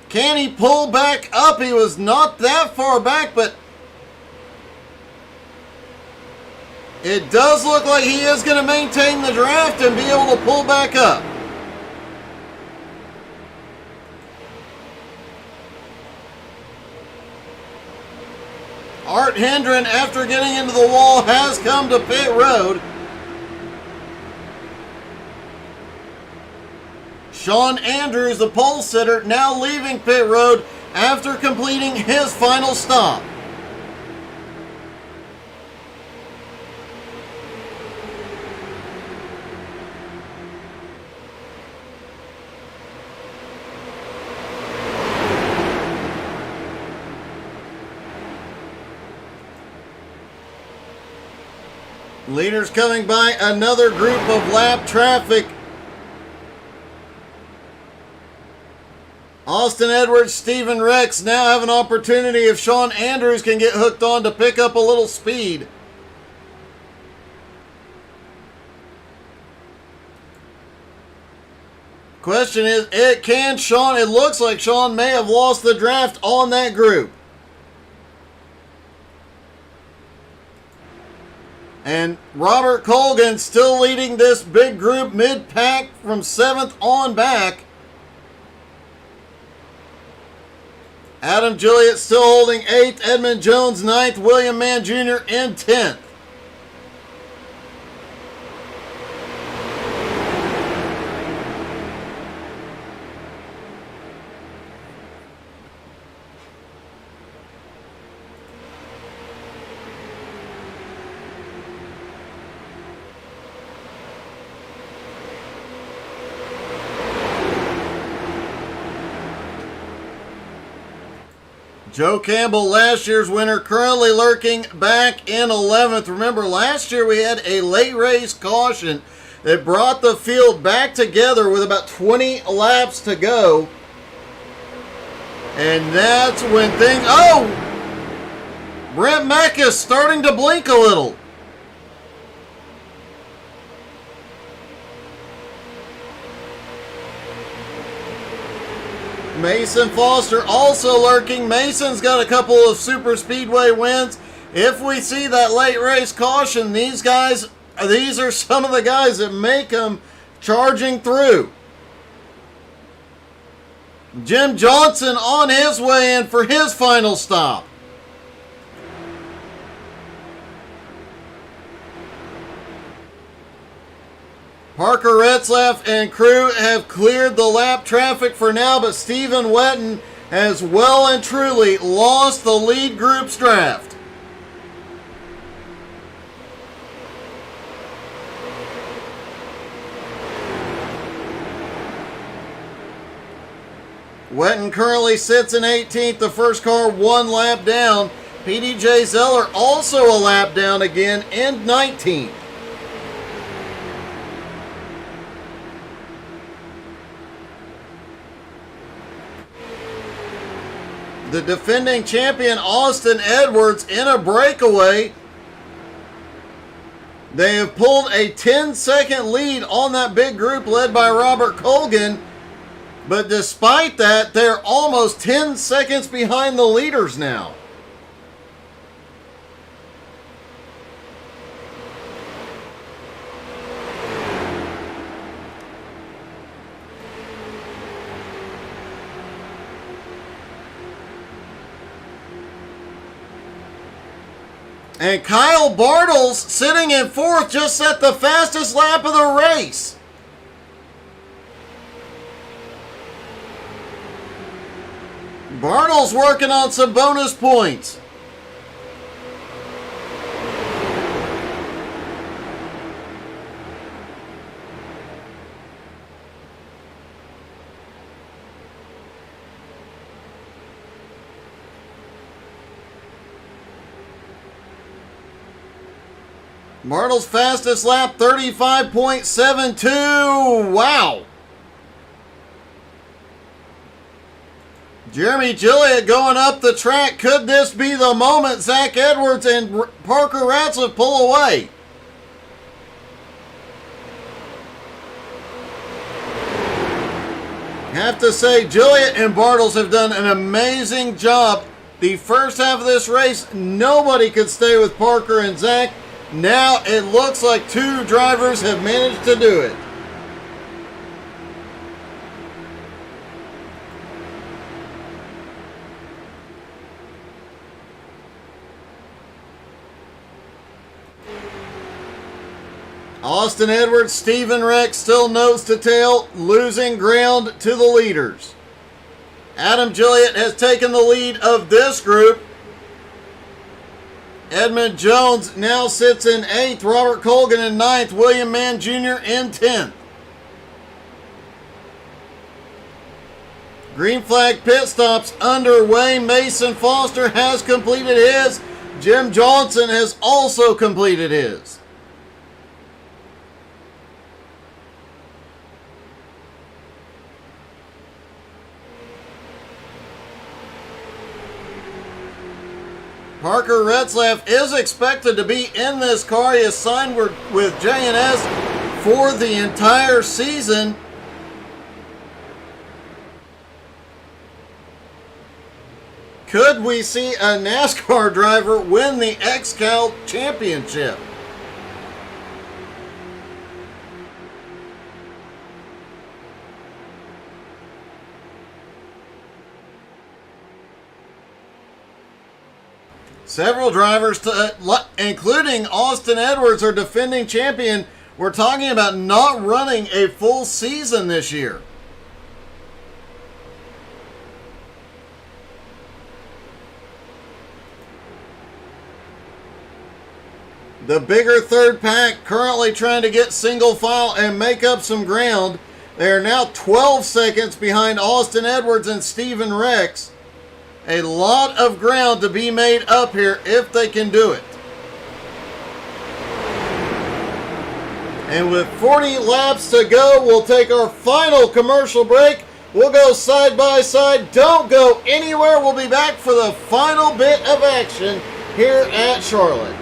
Can he pull back up? He was not that far back, but it does look like he is going to maintain the draft and be able to pull back up. Art Hendren, after getting into the wall, has come to pit road. Sean Andrews, the pole sitter, now leaving pit road after completing his final stop. Leaders coming by, another group of lap traffic. Austin Edwards, Stephen Rex now have an opportunity if Sean Andrews can get hooked on to pick up a little speed. Question is, it looks like Sean may have lost the draft on that group. And Robert Colgan still leading this big group mid-pack from 7th on back. Adam Gilliott still holding 8th, Edmund Jones 9th, William Mann Jr. in 10th. Joe Campbell, last year's winner, currently lurking back in 11th. Remember, last year we had a late race caution that brought the field back together with about 20 laps to go. And that's when things... Oh! Brent Mekas starting to blink a little. Mason Foster also lurking. Mason's got a couple of super speedway wins. If we see that late race caution, these are some of the guys that make them charging through. Jim Johnson on his way in for his final stop. Parker Retzlaff and crew have cleared the lap traffic for now, but Stephen Wetton has well and truly lost the lead group's draft. Wetton currently sits in 18th, the first car 1 lap down. PDJ Zeller also a lap down again in 19th. The defending champion Austin Edwards in a breakaway. They have pulled a 10-second lead on that big group led by Robert Colgan. But despite that, they're almost 10 seconds behind the leaders now. And Kyle Bartles, sitting in 4th, just set the fastest lap of the race. Bartles working on some bonus points. Bartles' fastest lap, 35.72. Wow. Jeremy Gilliott going up the track. Could this be the moment Zach Edwards and Parker Ratzlaff pull away? Have to say, Gilliott and Bartles have done an amazing job. The first half of this race, nobody could stay with Parker and Zach. Now it looks like two drivers have managed to do it. Austin Edwards, Stephen Rex still nose to tail, losing ground to the leaders. Adam Gilliott has taken the lead of this group. Edmund Jones now sits in 8th, Robert Colgan in 9th, William Mann Jr. in 10th. Green flag pit stops underway. Mason Foster has completed his. Jim Johnson has also completed his. Parker Ratzlaff is expected to be in this car. He has signed with J&S for the entire season. Could we see a NASCAR driver win the XCAL championship? Several drivers, including Austin Edwards, are defending champion. We're talking about not running a full season this year. The bigger third pack currently trying to get single file and make up some ground. They are now 12 seconds behind Austin Edwards and Stephen Rex. A lot of ground to be made up here if they can do it. And with 40 laps to go, we'll take our final commercial break. We'll go side by side. Don't go anywhere. We'll be back for the final bit of action here at Charlotte.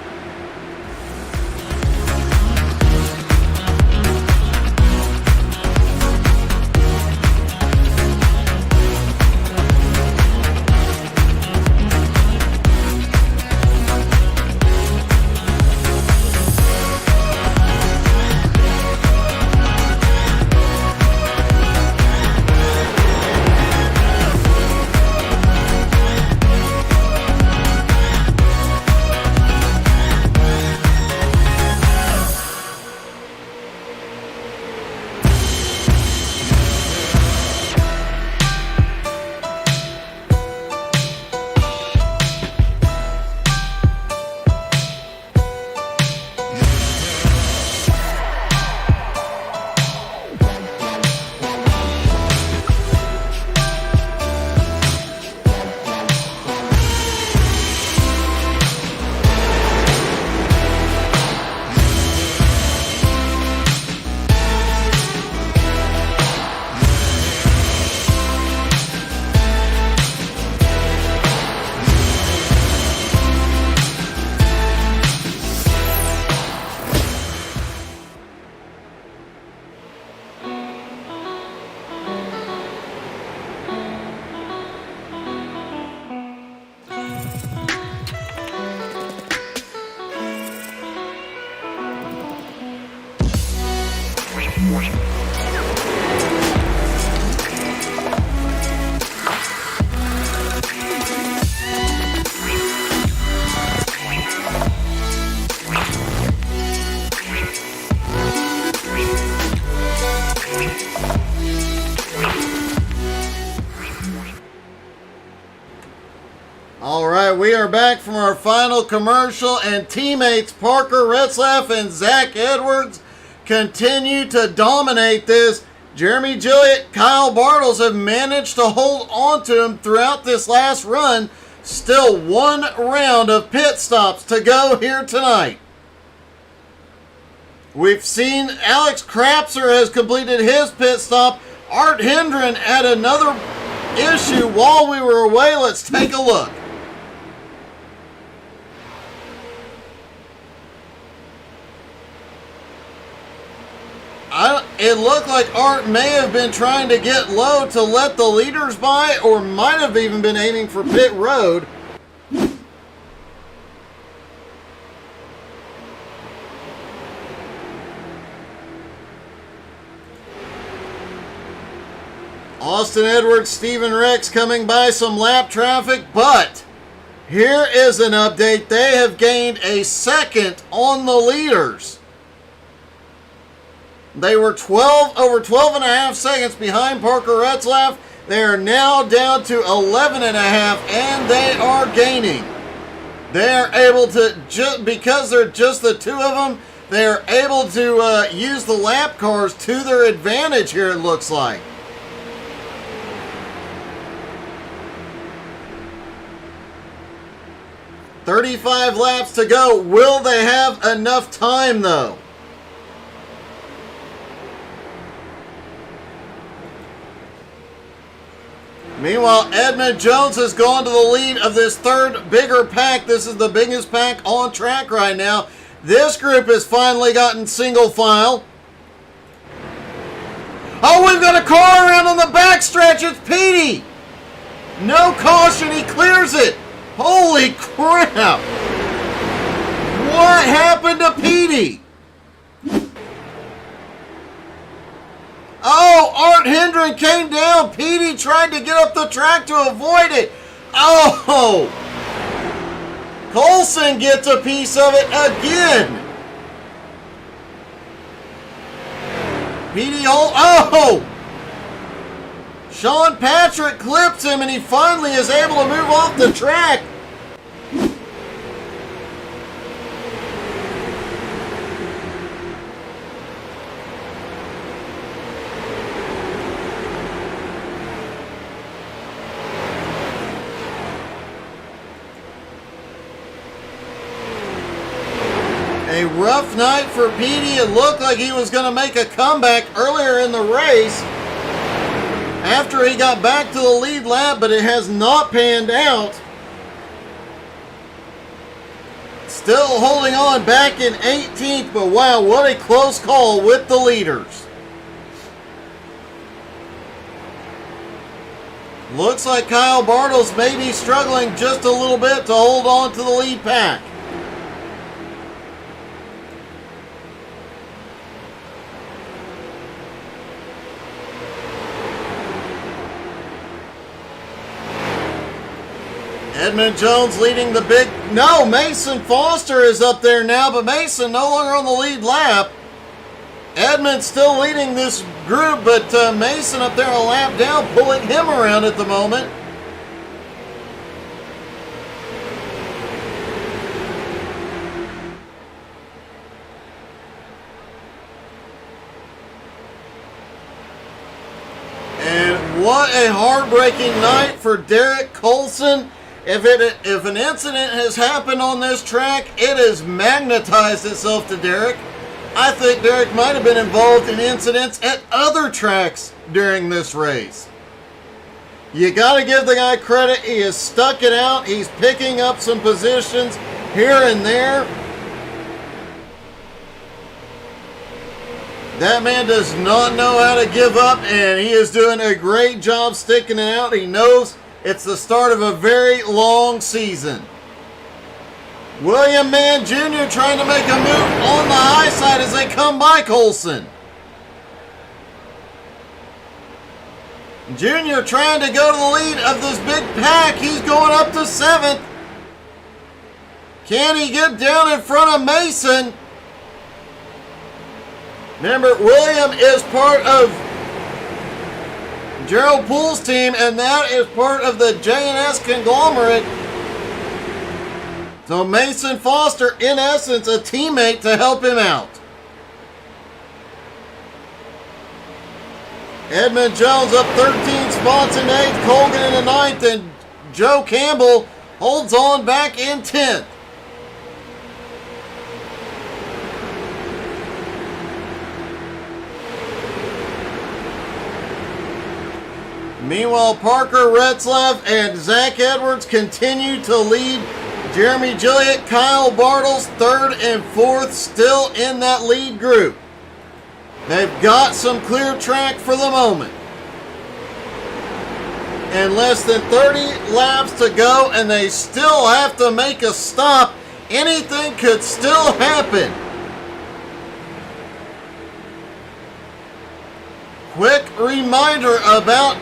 We are back from our final commercial, and teammates Parker Ratzlaff and Zach Edwards continue to dominate this. Jeremy Gilliott, Kyle Bartles have managed to hold on to him throughout this last run. Still one round of pit stops to go here tonight. We've seen Alex Krapser has completed his pit stop. Art Hendren at another issue while we were away. Let's take a look. It looked like Art may have been trying to get low to let the leaders by, or might have even been aiming for pit road. Austin Edwards, Steven Rex coming by some lap traffic, but here is an update. They have gained a second on the leaders. They were over 12 and a half seconds behind Parker Retzlaff. They are now down to 11 and a half, and they are gaining. They are able to, because they're just the two of them, they are able to use the lap cars to their advantage here, it looks like. "35 laps to go. Will they have enough time, though?" Meanwhile, Edmund Jones has gone to the lead of this third bigger pack. This is the biggest pack on track right now. This group has finally gotten single file. Oh, we've got a car around on the backstretch. It's Petey. No caution. He clears it. Holy crap. What happened to Petey? Oh, Art Hendren came down. Petey tried to get up the track to avoid it. Oh! Colson gets a piece of it again. Petey Holt. Oh! Sean Patrick clips him, and he finally is able to move off the track. A rough night for Petey. It looked like he was going to make a comeback earlier in the race after he got back to the lead lap, but it has not panned out. Still holding on back in 18th, but wow, what a close call with the leaders. Looks like Kyle Bartels may be struggling just a little bit to hold on to the lead pack. Edmund Jones leading the big... No, Mason Foster is up there now, but Mason no longer on the lead lap. Edmund still leading this group, but Mason up there a lap down, pulling him around at the moment. And what a heartbreaking night for Derek Colson. If an incident has happened on this track, it has magnetized itself to Derek. I think Derek might have been involved in incidents at other tracks during this race. You got to give the guy credit. He has stuck it out. He's picking up some positions here and there. That man does not know how to give up, and he is doing a great job sticking it out. He knows it's the start of a very long season. William Mann Jr. trying to make a move on the high side as they come by Colson. Jr. trying to go to the lead of this big pack. He's going up to 7th. Can he get down in front of Mason? Remember, William is part of Gerald Poole's team, and that is part of the J&S conglomerate. So Mason Foster, in essence, a teammate to help him out. Edmund Jones up 13 spots in 8th, Colgan in the 9th, and Joe Campbell holds on back in 10th. Meanwhile, Parker Retzlaff and Zach Edwards continue to lead. Jeremy Gilliott, Kyle Bartles, third and fourth, still in that lead group. They've got some clear track for the moment. And less than 30 laps to go, and they still have to make a stop. Anything could still happen. Quick reminder about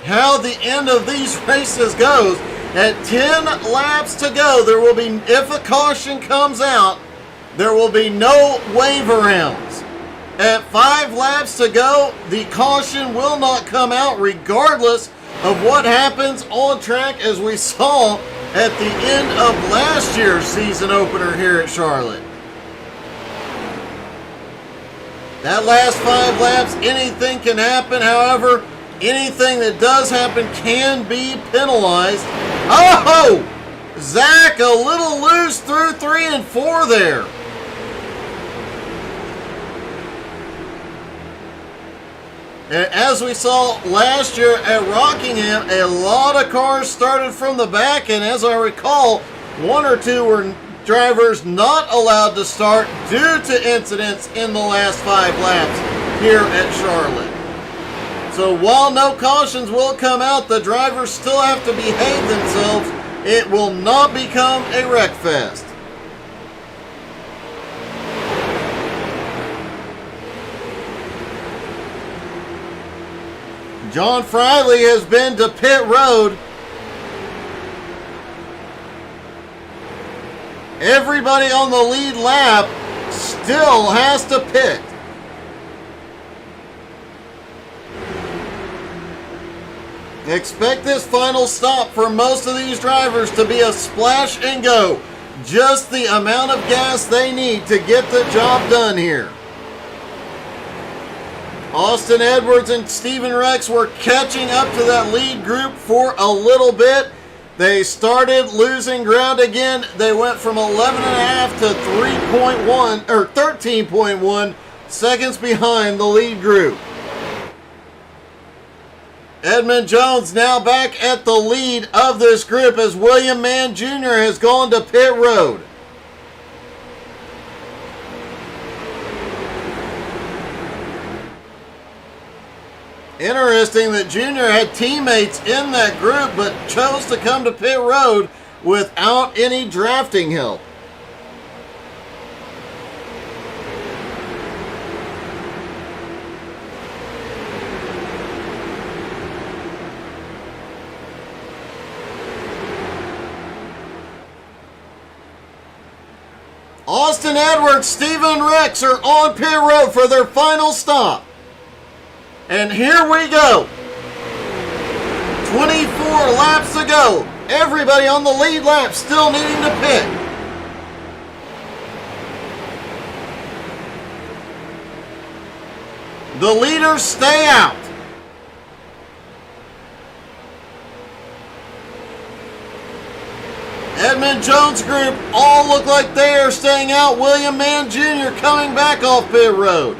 how the end of these races goes. At 10 laps to go, there will be, if a caution comes out, there will be no wave arounds. At 5 laps to go, the caution will not come out regardless of what happens on track, as we saw at the end of last year's season opener here at Charlotte. That last 5 laps, anything can happen. However, anything that does happen can be penalized. Oh! Zach a little loose through 3 and 4 there. And as we saw last year at Rockingham, a lot of cars started from the back, and as I recall, 1 or 2 were drivers not allowed to start due to incidents in the last 5 laps here at Charlotte. So while no cautions will come out, the drivers still have to behave themselves. It will not become a wreck fest. John Friley has been to pit road. Everybody on the lead lap still has to pit. Expect this final stop for most of these drivers to be a splash and go. Just the amount of gas they need to get the job done here. Austin Edwards and Stephen Rex were catching up to that lead group for a little bit. They started losing ground again. They went from 11.5 to 3.1 or 13.1 seconds behind the lead group. Edmund Jones now back at the lead of this group as William Mann Jr. has gone to pit road. Interesting that Jr. had teammates in that group but chose to come to pit road without any drafting help. Austin Edwards, Stephen Rex are on pit road for their final stop. And here we go. 24 laps to go. Everybody on the lead lap still needing to pit. The leaders stay out. Edmund Jones group all look like they are staying out. William Mann Jr. coming back off pit road.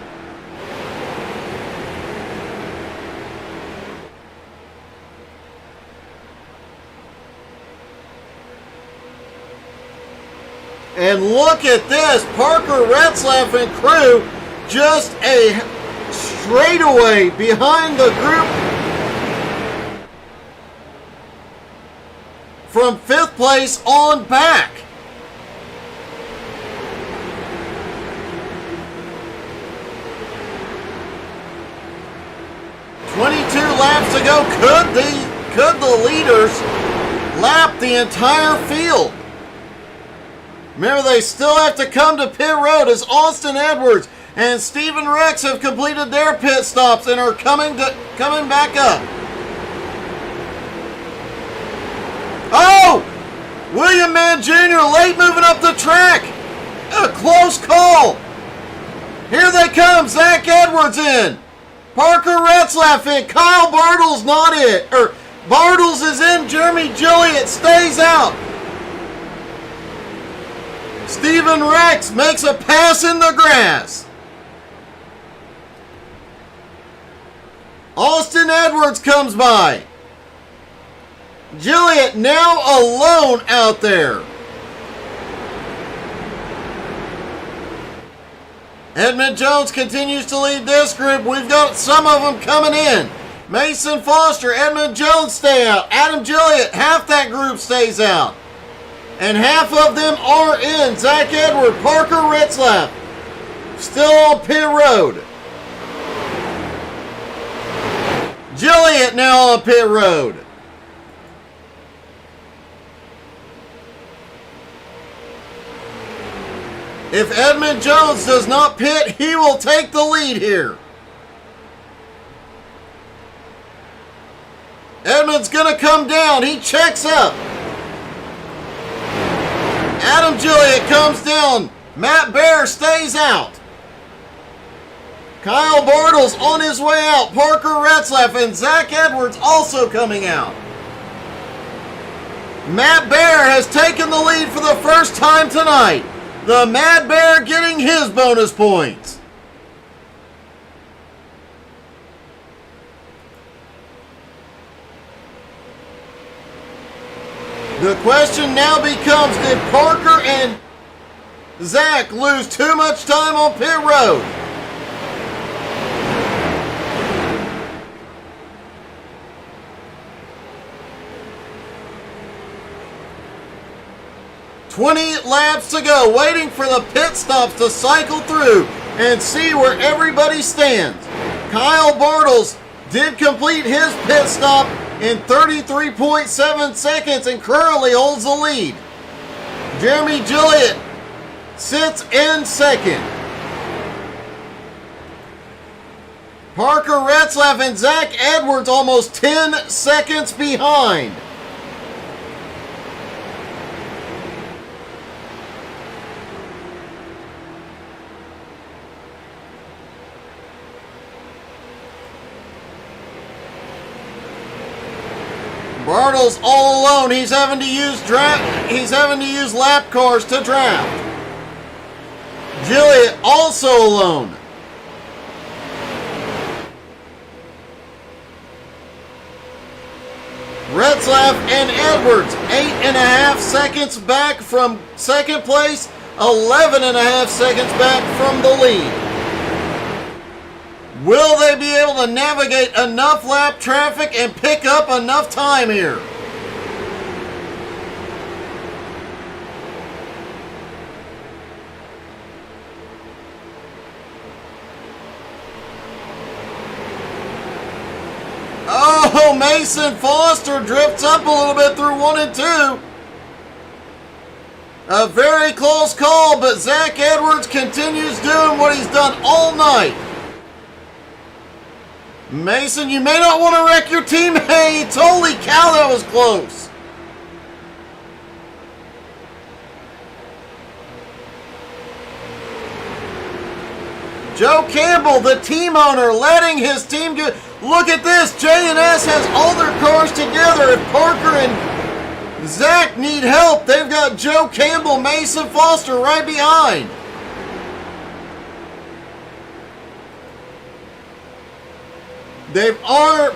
And look at this, Parker Retzlaff and crew just a straightaway behind the group from 5th place on back. Laps to go. Could the leaders lap the entire field? Remember, they still have to come to pit road as Austin Edwards and Stephen Rex have completed their pit stops and are coming back up. Oh! William Mann Jr. late moving up the track. A close call. Here they come. Zach Edwards in. Parker Retzlaff in. Kyle Bartles not in. Bartles is in. Jeremy Gilliott stays out. Stephen Rex makes a pass in the grass. Austin Edwards comes by. Gilliatt now alone out there. Edmund Jones continues to lead this group. We've got some of them coming in. Mason Foster, Edmund Jones stay out. Adam Gilliatt, half that group stays out. And half of them are in. Zach Edward, Parker Retzlaff, still on pit road. Gilliatt now on pit road. If Edmund Jones does not pit, he will take the lead here. Edmund's going to come down. He checks up. Adam Gilliatt comes down. Matt Baer stays out. Kyle Bartles on his way out. Parker Retzlaff and Zach Edwards also coming out. Matt Baer has taken the lead for the first time tonight. The Mad Bear getting his bonus points. The question now becomes, did Parker and Zach lose too much time on pit road? "20 laps to go," waiting for the pit stops to cycle through and see where everybody stands. Kyle Bartles did complete his pit stop in 33.7 seconds and currently holds the lead. Jeremy Gilliatt sits in second. Parker Retzlaff and Zach Edwards almost 10 seconds behind. Bartles all alone. He's having to use lap cars to draft. Gilliatt also alone. Retzlaff and Edwards 8.5 seconds back from second place, 11.5 seconds back from the lead. Will they be able to navigate enough lap traffic and pick up enough time here? Oh, Mason Foster drifts up a little bit through 1 and 2. A very close call, but Zach Edwards continues doing what he's done all night. Mason, you may not want to wreck your teammates. Holy cow, that was close. Joe Campbell, the team owner, letting his team get... Look at this. J&S has all their cars together. If Parker and Zach need help, they've got Joe Campbell, Mason Foster right behind.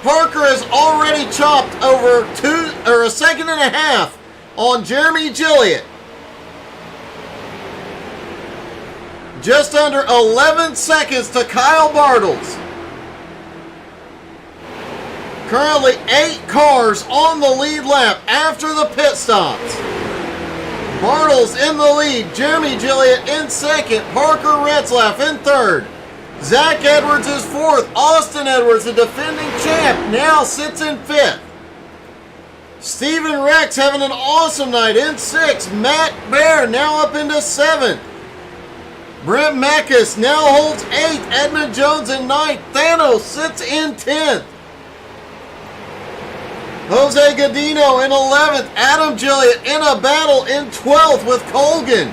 Parker has already chopped over a second and a half on Jeremy Gilliatt. Just under 11 seconds to Kyle Bartles. Currently 8 cars on the lead lap after the pit stops. Bartles in the lead, Jeremy Gilliatt in second, Parker Retzlaff in third. Zach Edwards is fourth. Austin Edwards, the defending champ, now sits in fifth. Stephen Rex having an awesome night in sixth. Matt Baer now up into seventh. Brent Meckes now holds eighth. Edmund Jones in ninth. Thanos sits in 10th. Jose Godino in 11th. Adam Gilliatt in a battle in 12th with Colgan.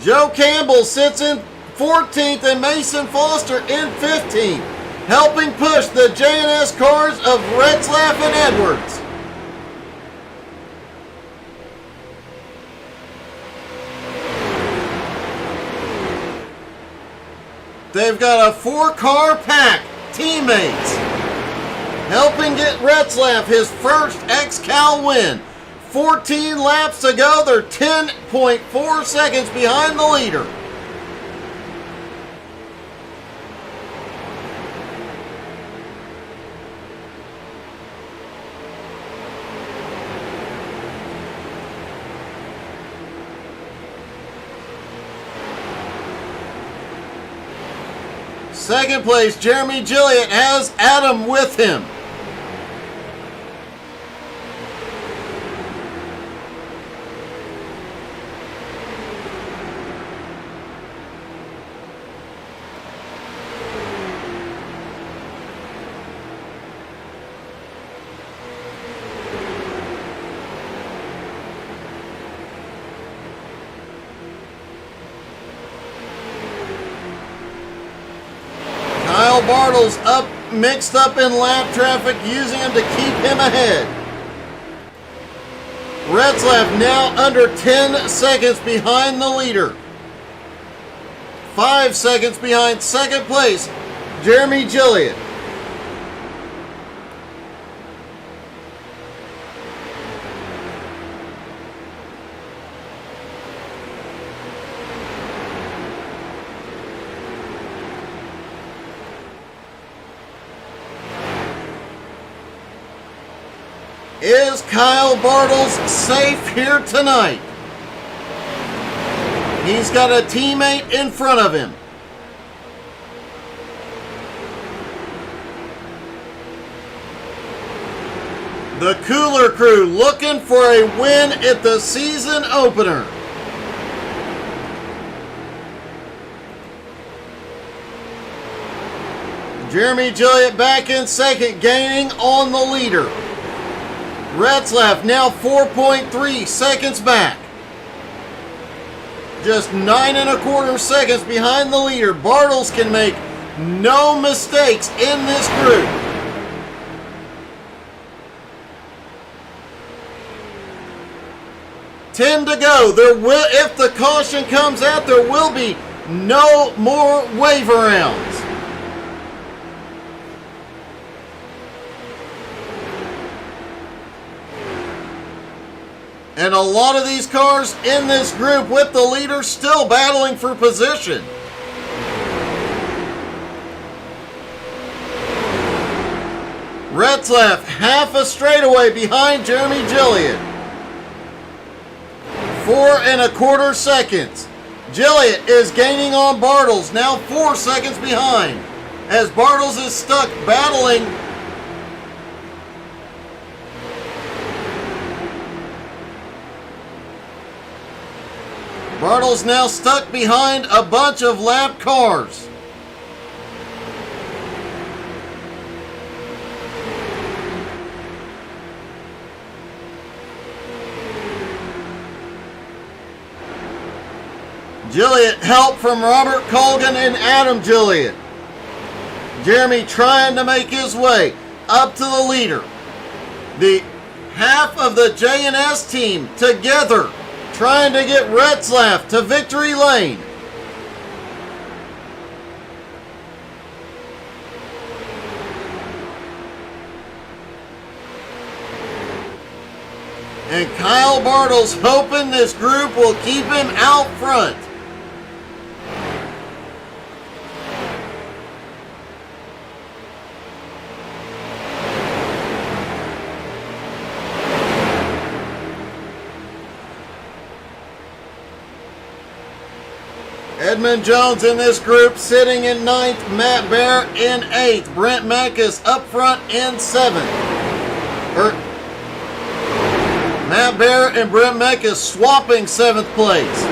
Joe Campbell sits in 14th and Mason Foster in 15th, helping push the J&S cars of Retzlaff and Edwards. They've got a 4-car pack. Teammates helping get Retzlaff his first XCAL win. 14 laps to go. They're 10.4 seconds behind the leader. Second place, Jeremy Gilliatt has Adam with him. Kyle Bartles mixed up in lap traffic, using him to keep him ahead. Retzlaff now under 10 seconds behind the leader. 5 seconds behind second place, Jeremy Gilliatt. Is Kyle Bartles safe here tonight? He's got a teammate in front of him. The Cooler Crew looking for a win at the season opener. Jeremy Gilliatt back in second, gaining on the leader. Retzlaff now 4.3 seconds back. Just 9.25 seconds behind the leader. Bartles can make no mistakes in this group. Ten to go. If the caution comes out, there will be no more wave arounds. And a lot of these cars in this group with the leader still battling for position. Retzlaff half a straightaway behind Jeremy Gilliatt. 4.25 seconds. Gilliatt is gaining on Bartles, now 4 seconds behind, as Bartles is stuck battling Bartles now stuck behind a bunch of lap cars. Gilliatt help from Robert Colgan and Adam Gilliatt. Jeremy trying to make his way up to the leader. The half of the J&S team together trying to get Retzlaff to victory lane. And Kyle Bartles hoping this group will keep him out front. Edmund Jones in this group sitting in 9th, Matt Bear in 8th, Brent Meckes up front in 7th. Matt Bear and Brent Meckes swapping 7th place.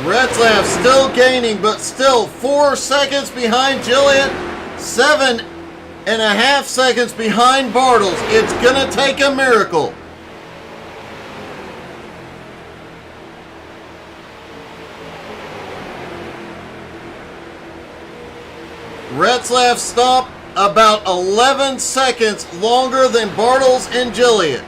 Retzlaff still gaining, but still 4 seconds behind Gilliatt, 7.5 seconds behind Bartles. It's gonna take a miracle. Retzlaff about 11 seconds longer than Bartles and Gilliatt.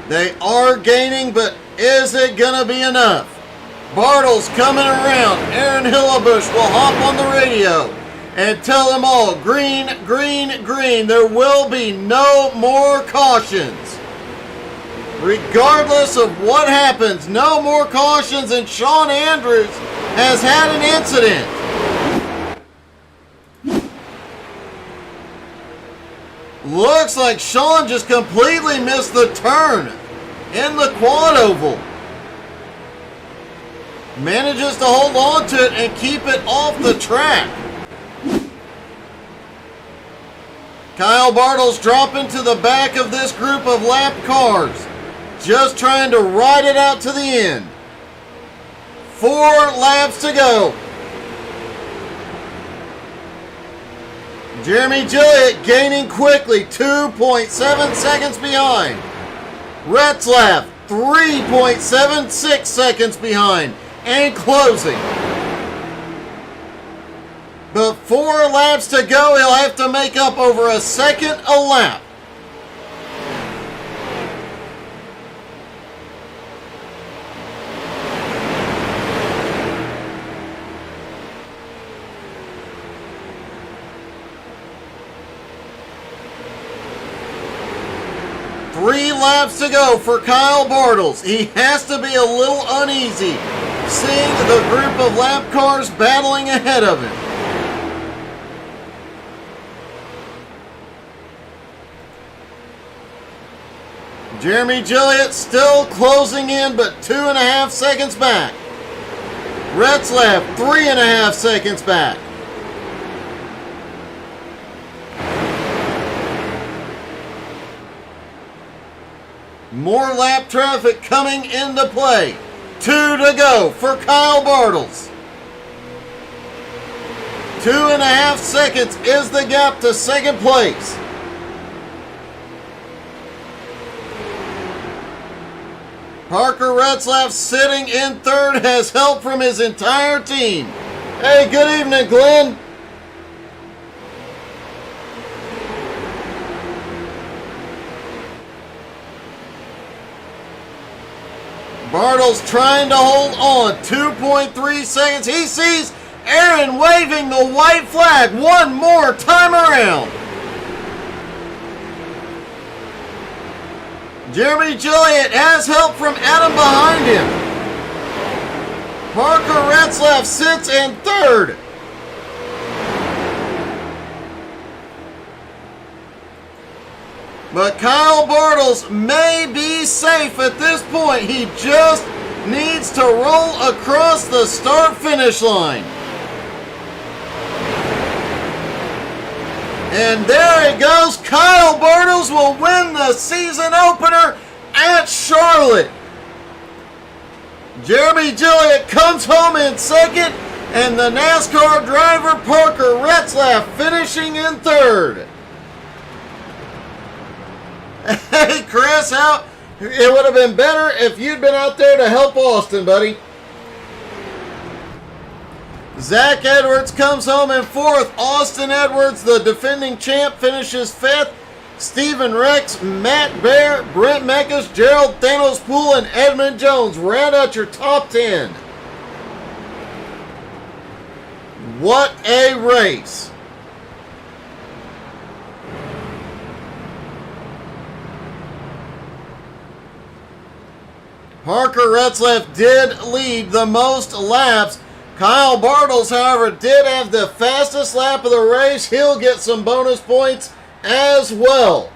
They are gaining, but is it going to be enough? Bartles coming around. Aaron Hillebush will hop on the radio and tell them all, green, green, green. There will be no more cautions. Regardless of what happens, no more cautions, and Sean Andrews has had an incident. Looks like Sean just completely missed the turn in the quad oval. Manages to hold on to it and keep it off the track. Kyle Bartles dropping to the back of this group of lap cars. Just trying to ride it out to the end. 4 laps to go. Jeremy Gilliatt gaining quickly, 2.7 seconds behind. Retzlaff, 3.76 seconds behind and closing. But 4 laps to go, he'll have to make up over a second a lap. Three laps to go for Kyle Bartles. He has to be a little uneasy seeing the group of lap cars battling ahead of him. Jeremy Gilliatt still closing in, but 2.5 seconds back. Retzlaff, 3.5 seconds back. More lap traffic coming into play. 2 to go for Kyle Bartles. 2.5 seconds is the gap to second place. Parker Retzlaff sitting in third has help from his entire team. Hey, good evening, Glenn. Bartles trying to hold on. 2.3 seconds. He sees Aaron waving the white flag one more time around. Jeremy Gilliatt has help from Adam behind him. Parker Retzlaff sits in third. But Kyle Bartles may be safe at this point. He just needs to roll across the start-finish line. And there it goes. Kyle Bartles will win the season opener at Charlotte. Jeremy Gilliatt comes home in second, and the NASCAR driver Parker Retzlaff finishing in third. Hey, Chris, it would have been better if you'd been out there to help Austin, buddy. Zach Edwards comes home in fourth. Austin Edwards, the defending champ, finishes fifth. Stephen Rex, Matt Bear, Brent Meckes, Gerald Thanos Poole, and Edmund Jones round out your top 10. What a race. Parker Retzlaff did lead the most laps. Kyle Bartles, however, did have the fastest lap of the race. He'll get some bonus points as well.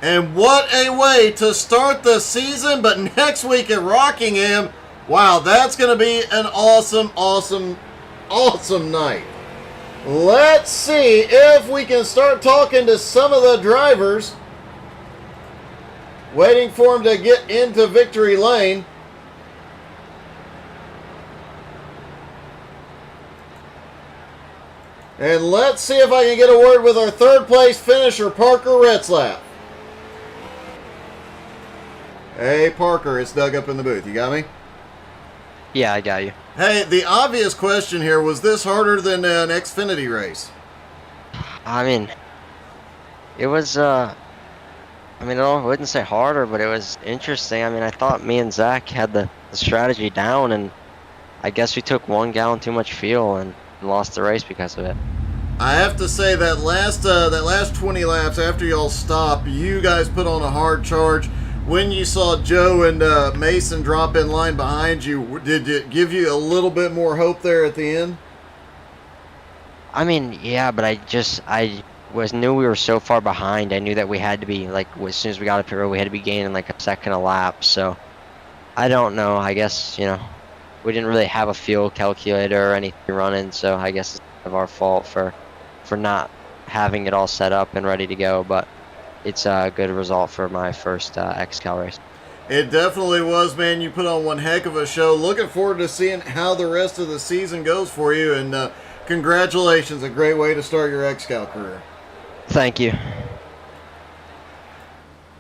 And what a way to start the season. But next week at Rockingham, wow, that's going to be an awesome, awesome, awesome night. Let's see if we can start talking to some of the drivers. Waiting for him to get into victory lane. And let's see if I can get a word with our third place finisher, Parker Retzlaff. Hey, Parker, it's Doug up in the booth. You got me? Yeah, I got you. Hey, the obvious question here, was this harder than an Xfinity race? I mean, it was, I wouldn't say harder, but it was interesting. I mean, I thought me and Zach had the strategy down, and I guess we took 1 gallon too much fuel and lost the race because of it. I have to say that last 20 laps after y'all stopped, you guys put on a hard charge. When you saw Joe and Mason drop in line behind you, did it give you a little bit more hope there at the end? I mean, yeah, but I knew we were so far behind. I knew that we had to be, like, as soon as we got up here, we had to be gaining like a second a lap. So I don't know. I guess, we didn't really have a fuel calculator or anything running, so I guess it's kind of our fault for not having it all set up and ready to go. But it's a good result for my first XCAL race. It definitely was, man. You put on one heck of a show. Looking forward to seeing how the rest of the season goes for you, and congratulations. A great way to start your XCAL career. Thank you.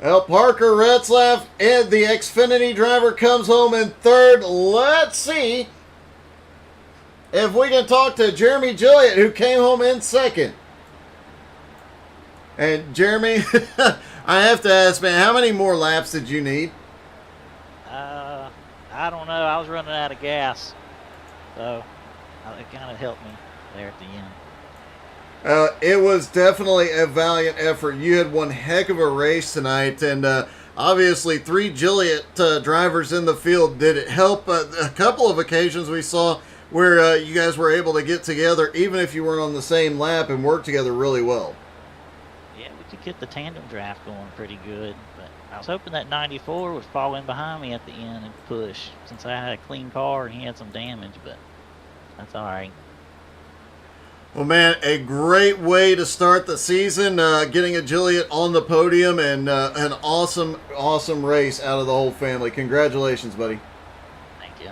Well, Parker Retzlaff, and the Xfinity driver, comes home in third. Let's see if we can talk to Jeremy Gilliott, who came home in second. And Jeremy, I have to ask, man, how many more laps did you need? I don't know. I was running out of gas, so it kind of helped me there at the end. It was definitely a valiant effort. You had one heck of a race tonight, and obviously 3 Gilliott drivers in the field. Did it help? A couple of occasions we saw where you guys were able to get together, even if you weren't on the same lap, and work together really well. Yeah, we could get the tandem draft going pretty good, but I was hoping that 94 would fall in behind me at the end and push, since I had a clean car and he had some damage, but that's all right. Well, man, a great way to start the season, getting a Gilliott on the podium, and an awesome, awesome race out of the whole family. Congratulations, buddy. Thank you.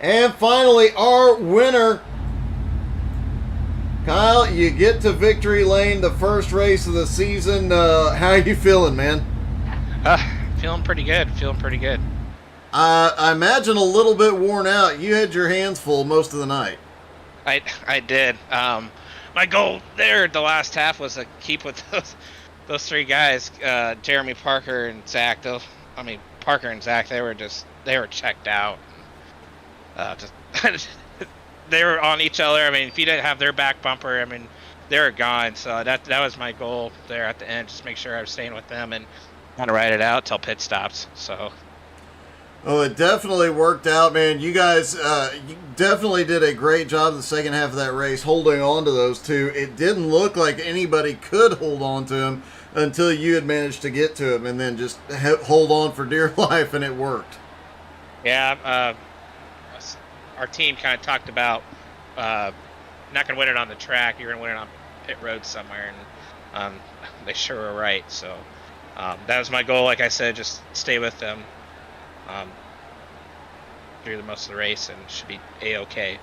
And finally, our winner, Kyle, you get to victory lane, the first race of the season. How are you feeling, man? Feeling pretty good. I imagine a little bit worn out. You had your hands full most of the night. I did. My goal there the last half was to keep with those 3 guys, Jeremy, Parker, and Zach. Parker and Zach, they were checked out. They were on each other. I mean, if you didn't have their back bumper, they were gone. So that was my goal there at the end, just make sure I was staying with them and kind of ride it out till pit stops. So. Oh, it definitely worked out, man. You guys you definitely did a great job the second half of that race holding on to those 2. It didn't look like anybody could hold on to him until you had managed to get to him, and then just hold on for dear life, and it worked. Yeah, our team kind of talked about not going to win it on the track. You're going to win it on pit road somewhere, and they sure were right. So that was my goal. Like I said, just stay with them through the most of the race, and should be A-okay.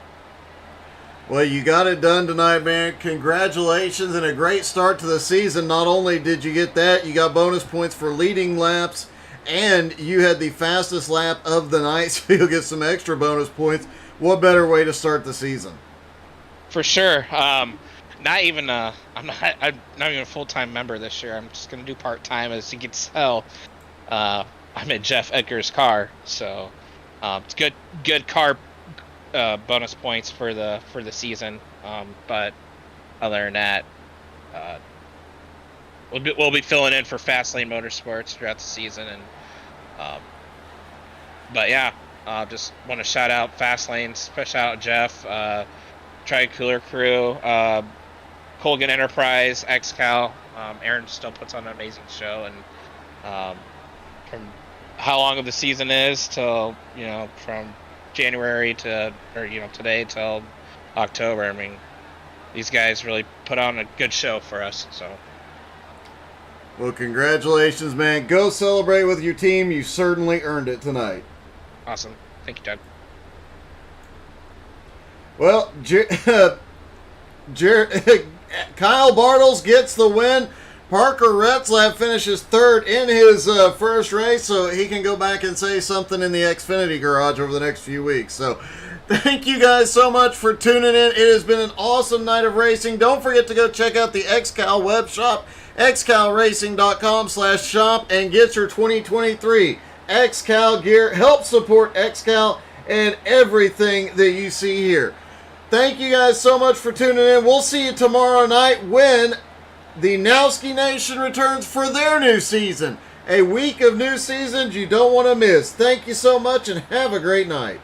Well, you got it done tonight, man. Congratulations, and a great start to the season. Not only did you get that, you got bonus points for leading laps, and you had the fastest lap of the night, so you'll get some extra bonus points. What better way to start the season? For sure. I'm not even a full-time member this year. I'm just going to do part-time. As you can tell, I'm in Jeff Edgar's car, so it's good car bonus points for the season. But other than that, we'll be filling in for Fastlane Motorsports throughout the season, and but yeah, just want to shout out Fastlane, shout out Jeff, Tri Cooler Crew, Colgan Enterprise, XCAL. Aaron still puts on an amazing show, and from how long of the season is till from January to today till October. These guys really put on a good show for us. So. Well, congratulations, man. Go celebrate with your team. You certainly earned it tonight. Awesome. Thank you, Doug. Well, Kyle Bartles gets the win. Parker Retzlaff finishes third in his first race, so he can go back and say something in the Xfinity garage over the next few weeks. So thank you guys so much for tuning in. It has been an awesome night of racing. Don't forget to go check out the XCAL web shop, xcalracing.com/shop, and get your 2023 XCAL gear. Help support XCAL and everything that you see here. Thank you guys so much for tuning in. We'll see you tomorrow night when the Nowski Nation returns for their new season. A week of new seasons you don't want to miss. Thank you so much and have a great night.